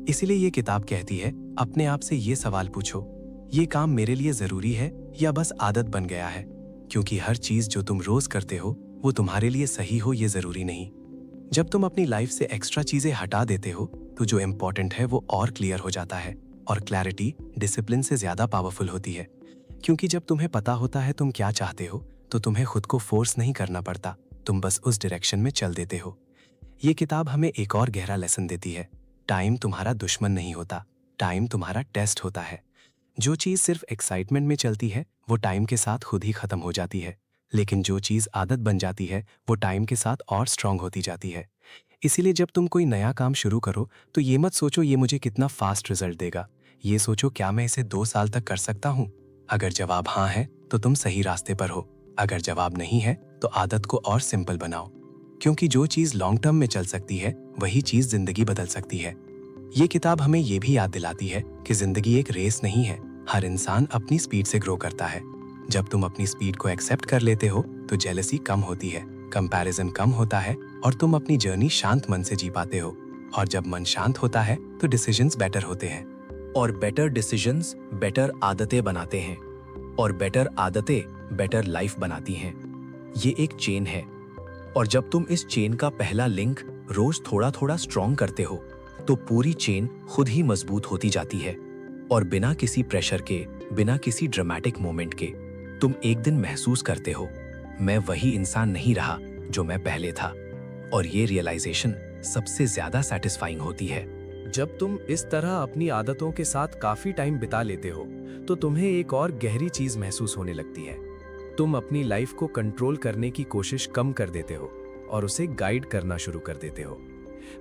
इसीलिए ये किताब कहती है अपने आप से ये सवाल पूछो, ये काम मेरे लिए जरूरी है या बस आदत बन गया है? क्योंकि हर चीज जो तुम रोज करते हो वो तुम्हारे लिए सही हो ये जरूरी नहीं। जब तुम अपनी लाइफ से एक्स्ट्रा चीजें हटा देते हो तो जो इम्पोर्टेंट है वो और क्लियर हो जाता है, और क्लैरिटी डिसिप्लिन से ज्यादा पावरफुल होती है। क्योंकि जब तुम्हें पता होता है तुम क्या चाहते हो तो तुम्हें खुद को फोर्स नहीं करना पड़ता, तुम बस उस डायरेक्शन में चल देते हो। ये किताब हमें एक और गहरा लेसन देती है, टाइम तुम्हारा दुश्मन नहीं होता, टाइम तुम्हारा टेस्ट होता है। जो चीज सिर्फ एक्साइटमेंट में चलती है वो टाइम के साथ खुद ही खत्म हो जाती है, लेकिन जो चीज आदत बन जाती है वो टाइम के साथ और स्ट्रांग होती जाती है। इसीलिए जब तुम कोई नया काम शुरू करो तो ये मत सोचो ये मुझे कितना फास्ट रिजल्ट देगा, ये सोचो क्या मैं इसे 2 साल तक कर सकता हूँ। अगर जवाब हाँ है तो तुम सही रास्ते पर हो, अगर जवाब नहीं है तो आदत को और सिंपल बनाओ, क्योंकि जो चीज लॉन्ग टर्म में चल सकती है वही चीज जिंदगी बदल सकती है। ये किताब हमें ये भी याद दिलाती है कि जिंदगी एक रेस नहीं है, हर इंसान अपनी स्पीड से ग्रो करता है। जब तुम अपनी स्पीड को एक्सेप्ट कर लेते हो तो जेलसी कम होती है, कंपैरिजन कम होता है, और तुम अपनी जर्नी शांत मन से जी पाते हो। और जब मन शांत होता है तो डिसीजंस बेटर होते हैं, और बेटर डिसीजंस बेटर आदतें बनाते हैं, और बेटर आदतें बेटर लाइफ बनाती हैं। ये एक चेन है, और जब तुम इस चेन का पहला लिंक रोज थोड़ा थोड़ा स्ट्रॉन्ग करते हो तो पूरी चेन खुद ही मजबूत होती जाती है, और बिना किसी प्रेशर के, बिना किसी ड्रामेटिक मोमेंट के तुम एक दिन महसूस करते हो, मैं वही इंसान नहीं रहा जो मैं पहले था। और ये रियलाइजेशन सबसे ज्यादा सेटिस्फाइंग होती है। जब तुम इस तरह अपनी आदतों के साथ काफी टाइम बिता लेते हो तो तुम्हें एक और गहरी चीज महसूस होने लगती है। तुम अपनी लाइफ को कंट्रोल करने की कोशिश कम कर देते हो और उसे गाइड करना शुरू कर देते हो।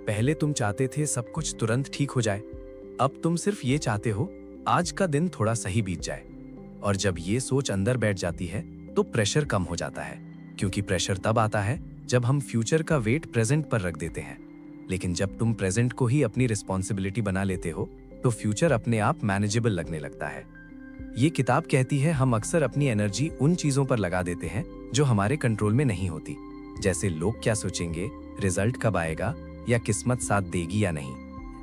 पहले तुम चाहते थे सब कुछ तुरंत ठीक हो जाए, अब तुम सिर्फ ये चाहते हो आज का दिन थोड़ा सही बीत जाए। और जब ये सोच अंदर बैठ जाती है तो प्रेशर कम हो जाता है, क्योंकि प्रेशर तब आता है जब हम फ्यूचर का वेट प्रेजेंट पर रख देते हैं। लेकिन जब तुम प्रेजेंट को ही अपनी रिस्पॉन्सिबिलिटी बना लेते हो तो फ्यूचर अपने आप मैनेजेबल लगने लगता है। ये किताब कहती है हम अक्सर अपनी एनर्जी उन चीजों पर लगा देते हैं जो हमारे कंट्रोल में नहीं होती, जैसे लोग क्या सोचेंगे, रिजल्ट कब आएगा या किस्मत साथ देगी या नहीं।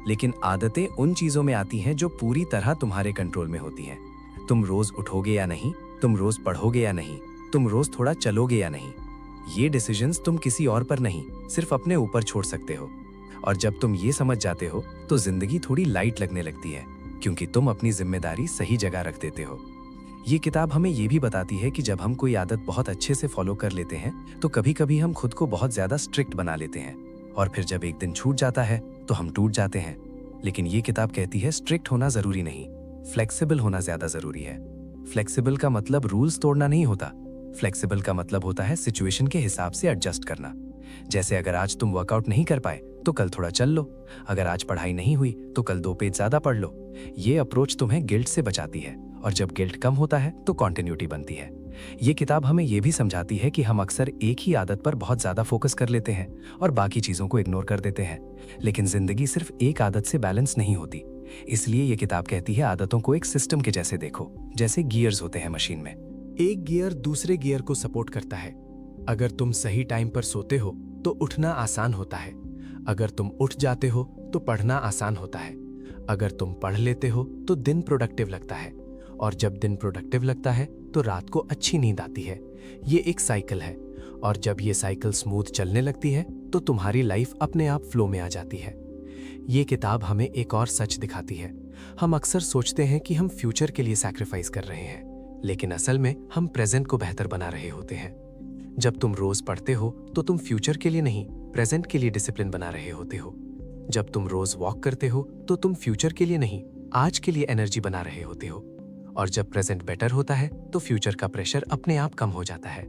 लेकिन आदतें उन चीजों में आती हैं जो पूरी तरह तुम्हारे कंट्रोल में होती हैं। तुम रोज उठोगे या नहीं, तुम रोज पढ़ोगे या नहीं, तुम रोज थोड़ा चलोगे या नहीं। ये डिसीजंस तुम किसी और पर नहीं, सिर्फ अपने ऊपर छोड़ सकते हो। और जब तुम ये समझ जाते हो तो जिंदगी थोड़ी लाइट लगने लगती है, क्योंकि तुम अपनी जिम्मेदारी सही जगह रख देते हो। ये किताब हमें ये भी बताती है कि जब हम कोई आदत बहुत अच्छे से फॉलो कर लेते हैं तो कभी कभी हम खुद को बहुत ज्यादा स्ट्रिक्ट बना लेते हैं, और फिर जब एक दिन छूट जाता है तो हम टूट जाते हैं। लेकिन ये किताब कहती है स्ट्रिक्ट होना जरूरी नहीं, फ्लेक्सिबल होना ज्यादा जरूरी है। फ्लेक्सिबल का मतलब रूल्स तोड़ना नहीं होता, फ्लेक्सिबल का मतलब होता है सिचुएशन के हिसाब से एडजस्ट करना। जैसे अगर आज तुम वर्कआउट नहीं कर पाए तो कल थोड़ा चल लो, अगर आज पढ़ाई नहीं हुई तो कल 2 पेज ज्यादा पढ़ लो। ये अप्रोच तुम्हें गिल्ट से बचाती है, और जब गिल्ट कम होता है तो कॉन्टिन्यूटी बनती है। ये किताब हमें ये भी समझाती है कि हम अक्सर एक ही आदत पर बहुत ज्यादा फोकस कर लेते हैं और बाकी चीजों को इग्नोर कर देते हैं। लेकिन जिंदगी सिर्फ एक आदत से बैलेंस नहीं होती। इसलिए ये किताब कहती है आदतों को एक सिस्टम के जैसे देखो, जैसे गियर्स होते हैं मशीन में। एक गियर दूसरे गियर को सपोर्ट करता है। अगर तुम सही टाइम पर सोते हो तो उठना आसान होता है, अगर तुम उठ जाते हो तो पढ़ना आसान होता है, अगर तुम पढ़ लेते हो तो दिन प्रोडक्टिव लगता है, और जब दिन प्रोडक्टिव लगता है तो रात को अच्छी नींद आती है। ये एक साइकिल है, और जब ये साइकिल स्मूथ चलने लगती है तो तुम्हारी लाइफ अपने आप फ्लो में आ जाती है। ये किताब हमें एक और सच दिखाती है। हम अक्सर सोचते हैं कि हम फ्यूचर के लिए सैक्रिफाइस कर रहे हैं, लेकिन असल में हम प्रेजेंट को बेहतर बना रहे होते हैं। जब तुम रोज पढ़ते हो तो तुम फ्यूचर के लिए नहीं, प्रेजेंट के लिए डिसिप्लिन बना रहे होते हो। जब तुम रोज वॉक करते हो तो तुम फ्यूचर के लिए नहीं, आज के लिए एनर्जी बना रहे होते हो। और जब प्रेजेंट बेटर होता है तो फ्यूचर का प्रेशर अपने आप कम हो जाता है।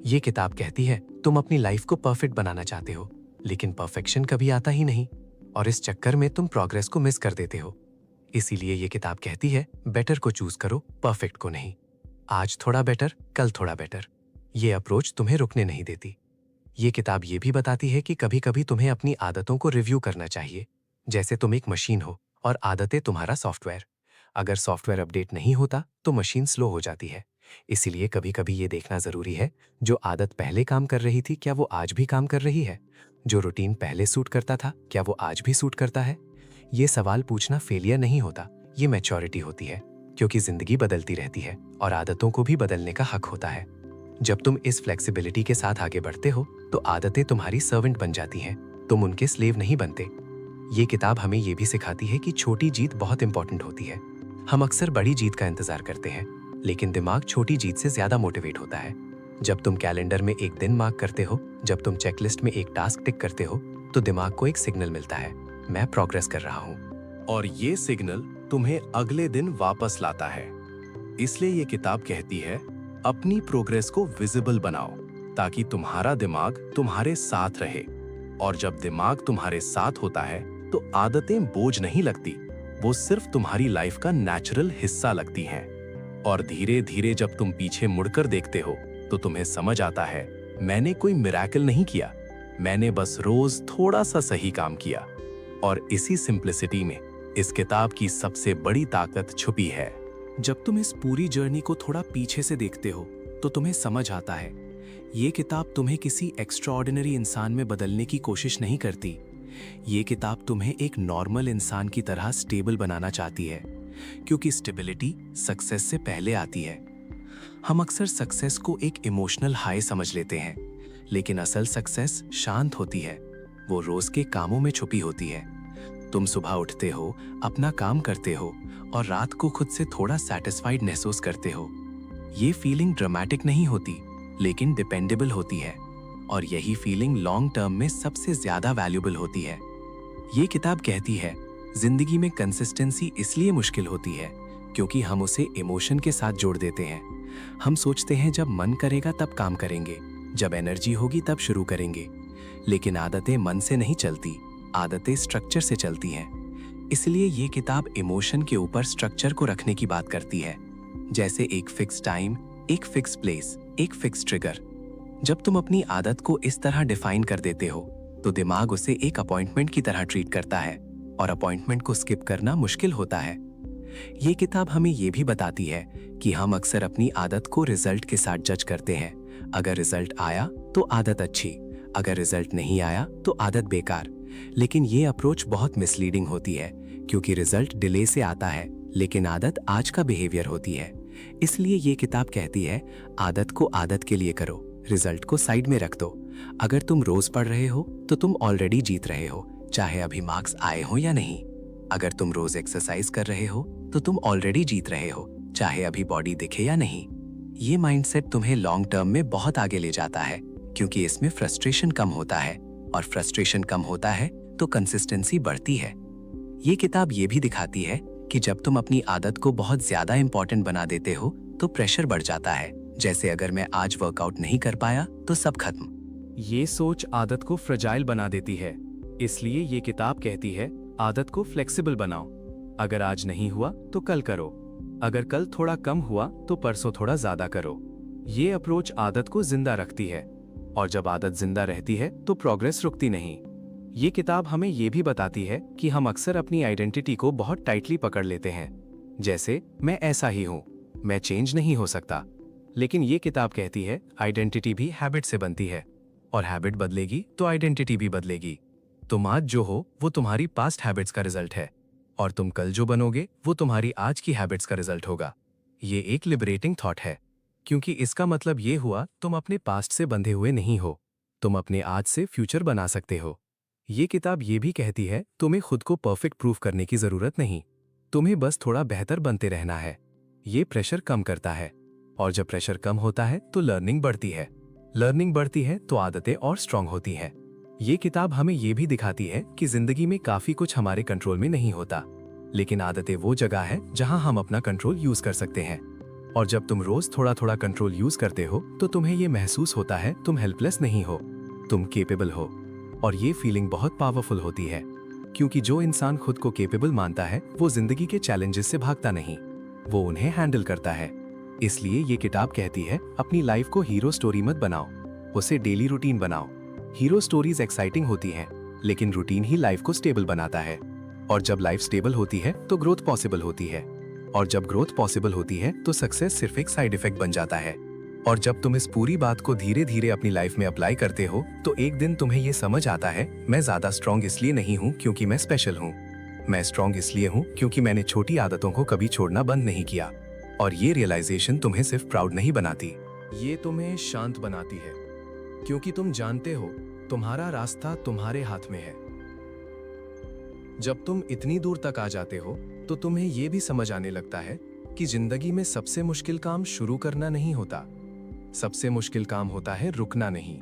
ये किताब कहती है तुम अपनी लाइफ को परफेक्ट बनाना चाहते हो, लेकिन परफेक्शन कभी आता ही नहीं, और इस चक्कर में तुम प्रोग्रेस को मिस कर देते हो। इसीलिए ये किताब कहती है बेटर को चूज करो, परफेक्ट को नहीं। आज थोड़ा बेटर, कल थोड़ा बेटर। ये अप्रोच तुम्हें रुकने नहीं देती। ये किताब ये भी बताती है कि कभी कभी तुम्हें अपनी आदतों को रिव्यू करना चाहिए, जैसे तुम एक मशीन हो और आदतें तुम्हारा सॉफ्टवेयर। अगर सॉफ्टवेयर अपडेट नहीं होता तो मशीन स्लो हो जाती है। इसीलिए कभी कभी ये देखना जरूरी है जो आदत पहले काम कर रही थी क्या वो आज भी काम कर रही है, जो रूटीन पहले सूट करता था क्या वो आज भी सूट करता है। ये सवाल पूछना फेलियर नहीं होता, ये मैच्योरिटी होती है, क्योंकि जिंदगी बदलती रहती है और आदतों को भी बदलने का हक होता है। जब तुम इस फ्लेक्सिबिलिटी के साथ आगे बढ़ते हो तो आदतें तुम्हारी सर्वेंट बन जाती हैं, तुम उनके स्लेव नहीं बनते। ये किताब हमें ये भी सिखाती है कि छोटी जीत बहुत इंपॉर्टेंट होती है। हम अक्सर बड़ी जीत का इंतजार करते हैं, लेकिन दिमाग छोटी जीत से ज्यादा मोटिवेट होता है। जब तुम कैलेंडर में एक दिन मार्क करते हो, जब तुम चेकलिस्ट में एक टास्क टिक करते हो, तो दिमाग को एक सिग्नल मिलता है, मैं प्रोग्रेस कर रहा हूँ। और ये सिग्नल तुम्हें अगले दिन वापस लाता है। इसलिए ये किताब कहती है अपनी प्रोग्रेस को विजिबल बनाओ, ताकि तुम्हारा दिमाग तुम्हारे साथ रहे। और जब दिमाग तुम्हारे साथ होता है तो आदतें बोझ नहीं लगती, वो सिर्फ तुम्हारी लाइफ का नेचुरल हिस्सा लगती हैं। और धीरे धीरे जब तुम पीछे मुड़कर देखते हो तो तुम्हें समझ आता है मैंने कोई मिरेकल नहीं किया, मैंने बस रोज थोड़ा सा सही काम किया। और इसी सिंप्लिसिटी में इस किताब की सबसे बड़ी ताकत छुपी है। जब तुम इस पूरी जर्नी को थोड़ा पीछे से देखते हो तो तुम्हें समझ आता है ये किताब तुम्हें किसी एक्स्ट्राऑर्डिनरी इंसान में बदलने की कोशिश नहीं करती। ये किताब तुम्हें एक नॉर्मल इंसान की तरह स्टेबल बनाना चाहती है, क्योंकि स्टेबिलिटी सक्सेस से पहले आती है। हम अक्सर सक्सेस को एक इमोशनल हाई समझ लेते हैं, लेकिन असल सक्सेस शांत होती है, वो रोज के कामों में छुपी होती है। तुम सुबह उठते हो, अपना काम करते हो और रात को खुद से थोड़ा सेटिस्फाइड महसूस करते हो। ये फीलिंग ड्रामेटिक नहीं होती, लेकिन डिपेंडेबल होती है, और यही फीलिंग लॉन्ग टर्म में सबसे ज्यादा वैल्यूबल होती है। ये किताब कहती है, जिंदगी में कंसिस्टेंसी इसलिए मुश्किल होती है क्योंकि हम उसे इमोशन के साथ जोड़ देते हैं। हम सोचते हैं जब मन करेगा तब काम करेंगे, जब एनर्जी होगी तब शुरू करेंगे, लेकिन आदतें मन से नहीं चलती, आदतें स्ट्रक्चर से चलती हैं। इसलिए ये किताब इमोशन के ऊपर स्ट्रक्चर को रखने की बात करती है, जैसे एक फिक्स टाइम, एक फिक्स प्लेस, एक फिक्स ट्रिगर। जब तुम अपनी आदत को इस तरह डिफाइन कर देते हो तो दिमाग उसे एक अपॉइंटमेंट की तरह ट्रीट करता है, और अपॉइंटमेंट को स्किप करना मुश्किल होता है। ये किताब हमें ये भी बताती है कि हम अक्सर अपनी आदत को रिजल्ट के साथ जज करते हैं। अगर रिजल्ट आया तो आदत अच्छी, अगर रिजल्ट नहीं आया तो आदत बेकार। लेकिन ये अप्रोच बहुत मिसलीडिंग होती है, क्योंकि रिजल्ट डिले से आता है, लेकिन आदत आज का बिहेवियर होती है। इसलिए ये किताब कहती है, आदत को आदत के लिए करो, रिजल्ट को साइड में रख दो। अगर तुम रोज पढ़ रहे हो तो तुम ऑलरेडी जीत रहे हो, चाहे अभी मार्क्स आए हो या नहीं। अगर तुम रोज एक्सरसाइज कर रहे हो तो तुम ऑलरेडी जीत रहे हो, चाहे अभी बॉडी दिखे या नहीं। ये माइंडसेट तुम्हें लॉन्ग टर्म में बहुत आगे ले जाता है, क्योंकि इसमें फ्रस्ट्रेशन कम होता है, और फ्रस्ट्रेशन कम होता है तो कंसिस्टेंसी बढ़ती है। ये किताब ये भी दिखाती है कि जब तुम अपनी आदत को बहुत ज्यादा इंपॉर्टेंट बना देते हो तो प्रेशर बढ़ जाता है। जैसे अगर मैं आज वर्कआउट नहीं कर पाया तो सब खत्म। ये सोच आदत को फ्रजाइल बना देती है। इसलिए ये किताब कहती है, आदत को फ्लेक्सिबल बनाओ। अगर आज नहीं हुआ तो कल करो, अगर कल थोड़ा कम हुआ तो परसों थोड़ा ज्यादा करो। ये अप्रोच आदत को जिंदा रखती है, और जब आदत जिंदा रहती है तो प्रोग्रेस रुकती नहीं। ये किताब हमें ये भी बताती है कि हम अक्सर अपनी आइडेंटिटी को बहुत टाइटली पकड़ लेते हैं, जैसे मैं ऐसा ही हूं, मैं चेंज नहीं हो सकता। लेकिन ये किताब कहती है, आइडेंटिटी भी हैबिट से बनती है, और हैबिट बदलेगी तो आइडेंटिटी भी बदलेगी। तुम आज जो हो वो तुम्हारी पास्ट हैबिट्स का रिजल्ट है, और तुम कल जो बनोगे वो तुम्हारी आज की हैबिट्स का रिजल्ट होगा। ये एक लिबरेटिंग थॉट है, क्योंकि इसका मतलब ये हुआ तुम अपने पास्ट से बंधे हुए नहीं हो, तुम अपने आज से फ्यूचर बना सकते हो। ये किताब ये भी कहती है, तुम्हें खुद को परफेक्ट प्रूव करने की जरूरत नहीं, तुम्हें बस थोड़ा बेहतर बनते रहना है। ये प्रेशर कम करता है, और जब प्रेशर कम होता है तो लर्निंग बढ़ती है, लर्निंग बढ़ती है तो आदतें और स्ट्रांग होती हैं। ये किताब हमें ये भी दिखाती है कि जिंदगी में काफी कुछ हमारे कंट्रोल में नहीं होता, लेकिन आदतें वो जगह है जहां हम अपना कंट्रोल यूज कर सकते हैं। और जब तुम रोज थोड़ा थोड़ा कंट्रोल यूज करते हो तो तुम्हें ये महसूस होता है तुम हेल्पलेस नहीं हो, तुम केपेबल हो। और ये फीलिंग बहुत पावरफुल होती है, क्योंकि जो इंसान खुद को केपेबल मानता है वो जिंदगी के चैलेंजेस से भागता नहीं, वो उन्हें हैंडल करता है। इसलिए ये किताब कहती है, अपनी लाइफ को हीरो स्टोरी मत बनाओ, उसे डेली रूटीन बनाओ। हीरो स्टोरीज एक्साइटिंग होती हैं, लेकिन रूटीन ही लाइफ को स्टेबल बनाता है। और जब लाइफ स्टेबल होती है तो ग्रोथ पॉसिबल होती है, और जब ग्रोथ पॉसिबल होती है तो सक्सेस सिर्फ एक साइड इफेक्ट बन जाता है। और जब तुम इस पूरी बात को धीरे धीरे अपनी लाइफ में अप्लाई करते हो तो एक दिन तुम्हें ये समझ आता है, मैं ज्यादा स्ट्रांग इसलिए नहीं हूँ क्योंकि मैं स्पेशल हूँ, मैं स्ट्रांग इसलिए हूँ क्योंकि मैंने छोटी आदतों को कभी छोड़ना बंद नहीं किया। और ये रियलाइजेशन तुम्हें सिर्फ प्राउड नहीं बनाती, ये तुम्हें शांत बनाती है, क्योंकि तुम जानते हो तुम्हारा रास्ता तुम्हारे हाथ में है। जब तुम इतनी दूर तक आ जाते हो तो तुम्हें यह भी समझ आने लगता है कि जिंदगी में सबसे मुश्किल काम शुरू करना नहीं होता, सबसे मुश्किल काम होता है रुकना नहीं।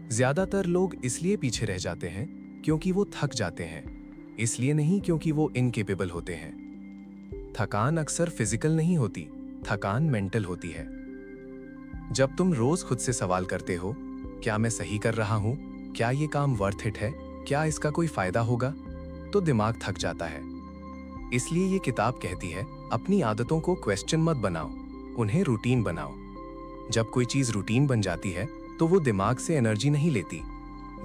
ज्यादातर लोग इसलिए पीछे रह जाते हैं क्योंकि वो थक जाते हैं, इसलिए नहीं क्योंकि वो इनकेपेबल होते हैं। थकान अक्सर फिजिकल नहीं होती, थकान मेंटल होती है। जब तुम रोज खुद से सवाल करते हो, क्या मैं सही कर रहा हूं, क्या ये काम वर्थ इट है, क्या इसका कोई फायदा होगा, तो दिमाग थक जाता है। इसलिए ये किताब कहती है, अपनी आदतों को क्वेश्चन मत बनाओ, उन्हें रूटीन बनाओ। जब कोई चीज रूटीन बन जाती है तो वो दिमाग से एनर्जी नहीं लेती,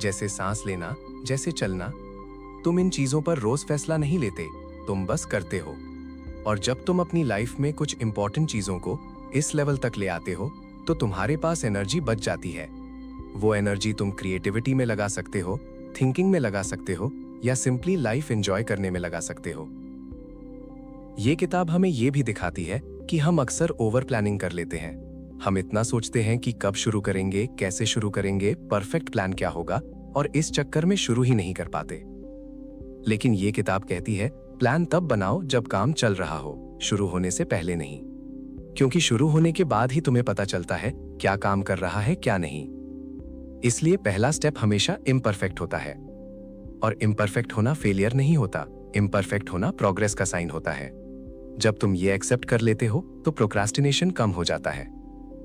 जैसे सांस लेना, जैसे चलना। तुम इन चीजों पर रोज फैसला नहीं लेते, तुम बस करते हो। और जब तुम अपनी लाइफ में कुछ इंपॉर्टेंट चीजों को इस लेवल तक ले आते हो तो तुम्हारे पास एनर्जी बच जाती है। वो एनर्जी तुम क्रिएटिविटी में लगा सकते हो, थिंकिंग में लगा सकते हो, या सिंपली लाइफ एंजॉय करने में लगा सकते हो। ये किताब हमें ये भी दिखाती है कि हम अक्सर ओवर प्लानिंग कर लेते हैं। हम इतना सोचते हैं कि कब शुरू करेंगे, कैसे शुरू करेंगे, परफेक्ट प्लान क्या होगा, और इस चक्कर में शुरू ही नहीं कर पाते। लेकिन ये किताब कहती है, प्लान तब बनाओ जब काम चल रहा हो, शुरू होने से पहले नहीं। क्योंकि शुरू होने के बाद ही तुम्हें पता चलता है क्या काम कर रहा है क्या नहीं। इसलिए पहला स्टेप हमेशा इम्परफेक्ट होता है, और इम्परफेक्ट होना फेलियर नहीं होता, इम्परफेक्ट होना प्रोग्रेस का साइन होता है। जब तुम ये एक्सेप्ट कर लेते हो तो प्रोक्रास्टिनेशन कम हो जाता है।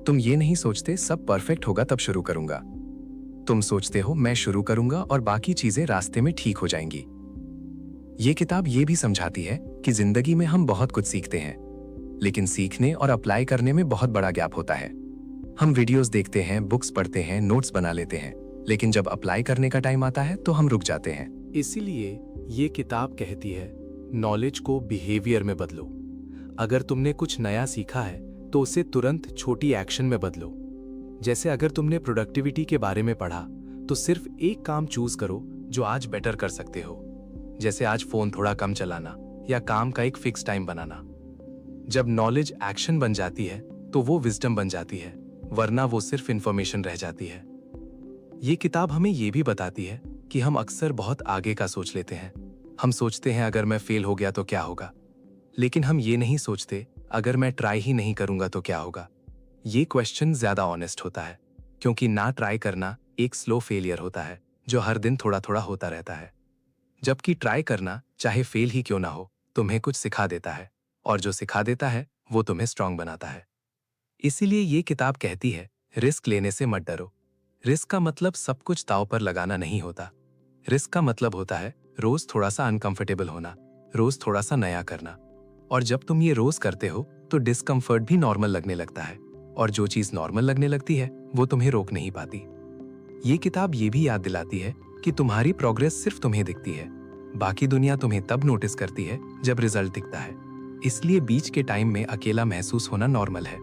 तुम ये नहीं सोचते सब परफेक्ट होगा तब शुरू करूंगा। तुम सोचते हो मैं शुरू करूंगा और बाकी चीजें रास्ते में ठीक हो जाएंगी। ये किताब ये भी समझाती है कि जिंदगी में हम बहुत कुछ सीखते हैं, लेकिन सीखने और अप्लाई करने में बहुत बड़ा गैप होता है। हम वीडियोस देखते हैं, बुक्स पढ़ते हैं, नोट्स बना लेते हैं, लेकिन जब अप्लाई करने का टाइम आता है तो हम रुक जाते हैं। इसीलिए ये किताब कहती है नॉलेज को बिहेवियर में बदलो। अगर तुमने कुछ नया सीखा है तो उसे तुरंत छोटी एक्शन में बदलो। जैसे अगर तुमने प्रोडक्टिविटी के बारे में पढ़ा तो सिर्फ एक काम चूज करो जो आज बेटर कर सकते हो, जैसे आज फोन थोड़ा कम चलाना या काम का एक फिक्स टाइम बनाना। जब नॉलेज एक्शन बन जाती है तो वो विजडम बन जाती है, वरना वो सिर्फ इंफॉर्मेशन रह जाती है। ये किताब हमें ये भी बताती है कि हम अक्सर बहुत आगे का सोच लेते हैं। हम सोचते हैं अगर मैं फेल हो गया तो क्या होगा, लेकिन हम ये नहीं सोचते अगर मैं ट्राई ही नहीं करूंगा तो क्या होगा। ये क्वेश्चन ज्यादा ऑनेस्ट होता है, क्योंकि ना ट्राई करना एक स्लो फेलियर होता है जो हर दिन थोड़ा थोड़ा होता रहता है, जबकि ट्राई करना चाहे फेल ही क्यों ना हो तुम्हें कुछ सिखा देता है, और जो सिखा देता है वो तुम्हें स्ट्रांग बनाता है। इसीलिए ये किताब कहती है रिस्क लेने से मत डरो। रिस्क का मतलब सब कुछ दांव पर लगाना नहीं होता। रिस्क का मतलब होता है रोज थोड़ा सा अनकंफर्टेबल होना, रोज थोड़ा सा नया करना, और जब तुम ये रोज करते हो तो डिस्कम्फर्ट भी नॉर्मल लगने लगता है, और जो चीज नॉर्मल लगने लगती है वो तुम्हें रोक नहीं पाती। ये किताब ये भी याद दिलाती है कि तुम्हारी प्रोग्रेस सिर्फ तुम्हें दिखती है, बाकी दुनिया तुम्हें तब नोटिस करती है जब रिजल्ट दिखता है। इसलिए बीच के टाइम में अकेला महसूस होना नॉर्मल है,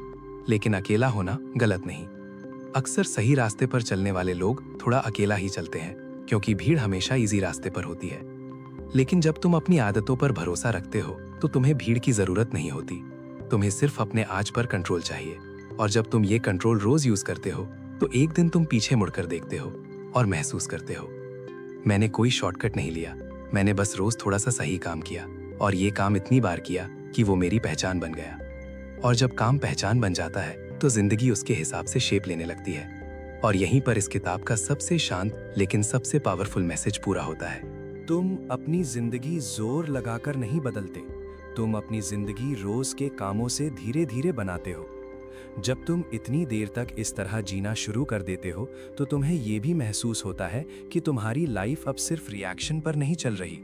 लेकिन अकेला होना गलत नहीं। अक्सर सही रास्ते पर चलने वाले लोग थोड़ा अकेला ही चलते हैं, क्योंकि भीड़ हमेशा इजी रास्ते पर होती है। लेकिन जब तुम अपनी आदतों पर भरोसा रखते हो तो तुम्हें भीड़ की जरूरत नहीं होती। तुम्हें सिर्फ अपने आज पर कंट्रोल चाहिए, और जब तुम ये कंट्रोल रोज यूज करते हो तो एक दिन तुम पीछे मुड़कर देखते हो और महसूस करते हो मैंने कोई शॉर्टकट नहीं लिया, मैंने बस रोज थोड़ा सा सही काम किया, और ये काम इतनी बार किया कि वो मेरी पहचान बन गया। और जब काम पहचान बन जाता है तो जिंदगी उसके हिसाब से शेप लेने लगती है। और यहीं पर इस किताब का सबसे शांत लेकिन सबसे पावरफुल मैसेज पूरा होता है। तुम अपनी जिंदगी जोर लगाकर नहीं बदलते, तुम अपनी जिंदगी रोज के कामों से धीरे धीरे बनाते हो। जब तुम इतनी देर तक इस तरह जीना शुरू कर देते हो तो तुम्हें यह भी महसूस होता है कि तुम्हारी लाइफ अब सिर्फ रिएक्शन पर नहीं चल रही।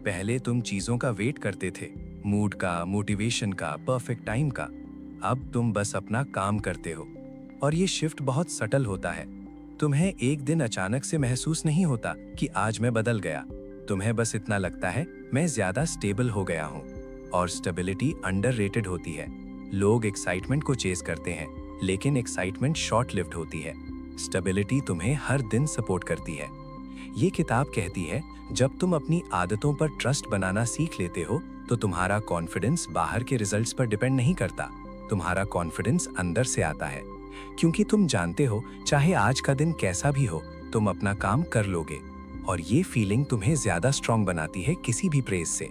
पहले तुम चीजों का वेट करते थे, मूड का, मोटिवेशन का, परफेक्ट टाइम का। अब तुम बस अपना काम करते हो, और ये शिफ्ट बहुत सटल होता है। तुम्हें एक दिन अचानक से महसूस नहीं होता कि आज मैं बदल गया। तुम्हें बस इतना लगता है मैं ज्यादा स्टेबल हो गया हूँ, और स्टेबिलिटी अंडररेटेड होती है। लोग एक्साइटमेंट को चेज करते हैं, लेकिन एक्साइटमेंट शॉर्ट लिव्ड होती है। स्टेबिलिटी तुम्हें हर दिन सपोर्ट करती है। ये किताब कहती है जब तुम अपनी आदतों पर ट्रस्ट बनाना सीख लेते हो तो तुम्हारा कॉन्फिडेंस बाहर के रिजल्ट्स पर डिपेंड नहीं करता, तुम्हारा कॉन्फिडेंस अंदर से आता है, क्योंकि तुम जानते हो चाहे आज का दिन कैसा भी हो तुम अपना काम कर लोगे, और ये फीलिंग तुम्हें ज्यादा स्ट्रांग बनाती है किसी भी प्रेस से।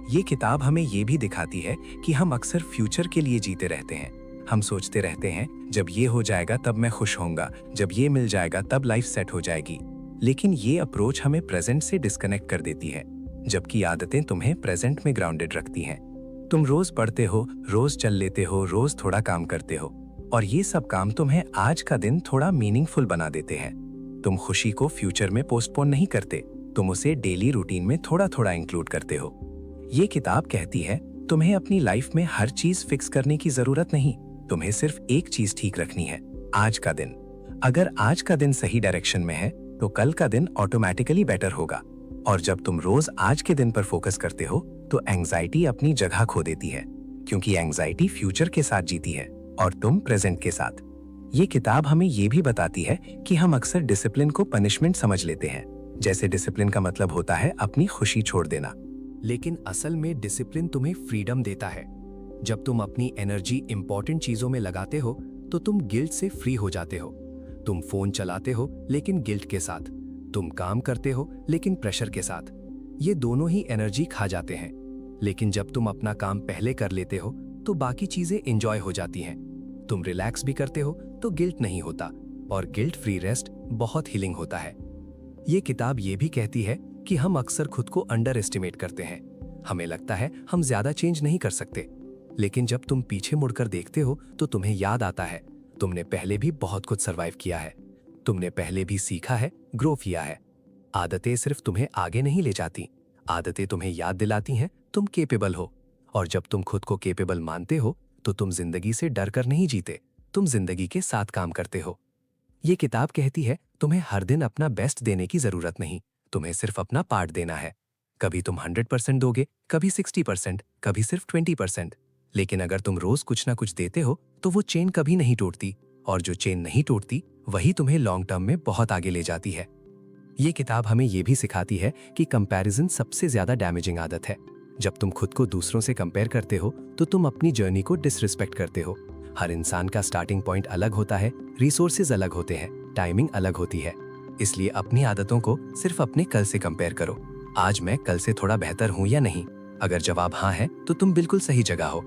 ये किताब हमें ये भी दिखाती है कि हम अक्सर फ्यूचर के लिए जीते रहते हैं। हम सोचते रहते हैं जब ये हो जाएगा तब मैं खुश होऊंगा, जब ये मिल जाएगा तब लाइफ सेट हो जाएगी। लेकिन ये अप्रोच हमें प्रेजेंट से डिस्कनेक्ट कर देती है, जबकि आदतें तुम्हें प्रेजेंट में ग्राउंडेड रखती हैं। तुम रोज पढ़ते हो, रोज चल लेते हो, रोज थोड़ा काम करते हो, और ये सब काम तुम्हें आज का दिन थोड़ा मीनिंगफुल बना देते हैं। तुम खुशी को फ्यूचर में पोस्टपोन नहीं करते, तुम उसे डेली रूटीन में थोड़ा थोड़ा इंक्लूड करते हो। ये किताब कहती है तुम्हें अपनी लाइफ में हर चीज फिक्स करने की जरूरत नहीं, तुम्हें सिर्फ एक चीज ठीक रखनी है, आज का दिन। अगर आज का दिन सही डायरेक्शन में है तो कल का दिन ऑटोमेटिकली बेटर होगा। और जब तुम रोज आज के दिन पर फोकस करते हो तो एंजाइटी अपनी जगह खो देती है, क्योंकि एंजाइटी फ्यूचर के साथ जीती है और तुम प्रेजेंट के साथ। ये किताब हमें ये भी बताती है कि हम अक्सर डिसिप्लिन को पनिशमेंट समझ लेते हैं, जैसे डिसिप्लिन का मतलब होता है अपनी खुशी छोड़ देना। लेकिन असल में डिसिप्लिन तुम्हें फ्रीडम देता है। जब तुम अपनी एनर्जी इंपॉर्टेंट चीजों में लगाते हो तो तुम गिल्ट से फ्री हो जाते हो। तुम फोन चलाते हो लेकिन गिल्ट के साथ, तुम काम करते हो लेकिन प्रेशर के साथ। ये दोनों ही एनर्जी खा जाते हैं। लेकिन जब तुम अपना काम पहले कर लेते हो तो बाकी चीजें एंजॉय हो जाती हैं। तुम रिलैक्स भी करते हो तो गिल्ट नहीं होता, और गिल्ट फ्री रेस्ट बहुत हीलिंग होता है। ये किताब ये भी कहती है कि हम अक्सर खुद को अंडर एस्टिमेट करते हैं। हमें लगता है हम ज्यादा चेंज नहीं कर सकते, लेकिन जब तुम पीछे मुड़कर देखते हो तो तुम्हें याद आता है तुमने पहले भी बहुत कुछ सरवाइव किया है, तुमने पहले भी सीखा है, ग्रो किया है। आदतें सिर्फ तुम्हें आगे नहीं ले जाती, आदतें तुम्हें याद दिलाती हैं तुम केपेबल हो। और जब तुम खुद को केपेबल मानते हो तो तुम जिंदगी से डर कर नहीं जीते, तुम जिंदगी के साथ काम करते हो। ये किताब कहती है तुम्हें हर दिन अपना बेस्ट देने की जरूरत नहीं, तुम्हें सिर्फ अपना पार्ट देना है। कभी तुम 100% दोगे, कभी 60%, कभी सिर्फ 20%। लेकिन अगर तुम रोज कुछ ना कुछ देते हो तो वो चेन कभी नहीं टूटती, और जो चेन नहीं टूटती वही तुम्हें लॉन्ग टर्म में बहुत आगे ले जाती है। ये किताब हमें ये भी सिखाती है कि कंपैरिजन सबसे ज्यादा डैमेजिंग आदत है। जब तुम खुद को दूसरों से कंपेयर करते हो तो तुम अपनी जर्नी को डिसरिस्पेक्ट करते हो। हर इंसान का स्टार्टिंग पॉइंट अलग होता है, रिसोर्सेज अलग होते हैं, टाइमिंग अलग होती है। इसलिए अपनी आदतों को सिर्फ अपने कल से कंपेयर करो। आज मैं कल से थोड़ा बेहतर हूँ या नहीं? अगर जवाब हाँ है तो तुम बिल्कुल सही जगह हो।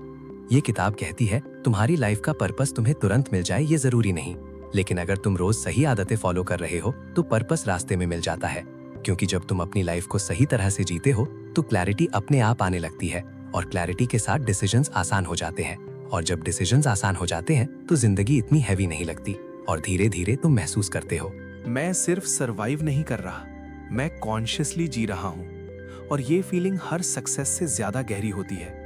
ये किताब कहती है तुम्हारी लाइफ का पर्पस तुम्हें तुरंत मिल जाए ये जरूरी नहीं, लेकिन अगर तुम रोज सही आदतें फॉलो कर रहे हो तो पर्पस रास्ते में मिल जाता है। क्योंकि जब तुम अपनी लाइफ को सही तरह से जीते हो तो क्लैरिटी अपने आप आने लगती है, और क्लैरिटी के साथ डिसीजंस आसान हो जाते हैं। और जब डिसीजंस आसान हो जाते हैं तो जिंदगी इतनी हैवी नहीं लगती, और धीरे धीरे तुम महसूस करते हो मैं सिर्फ सरवाइव नहीं कर रहा, मैं कॉन्शियसली जी रहा हूँ। और ये फीलिंग हर सक्सेस से ज्यादा गहरी होती है।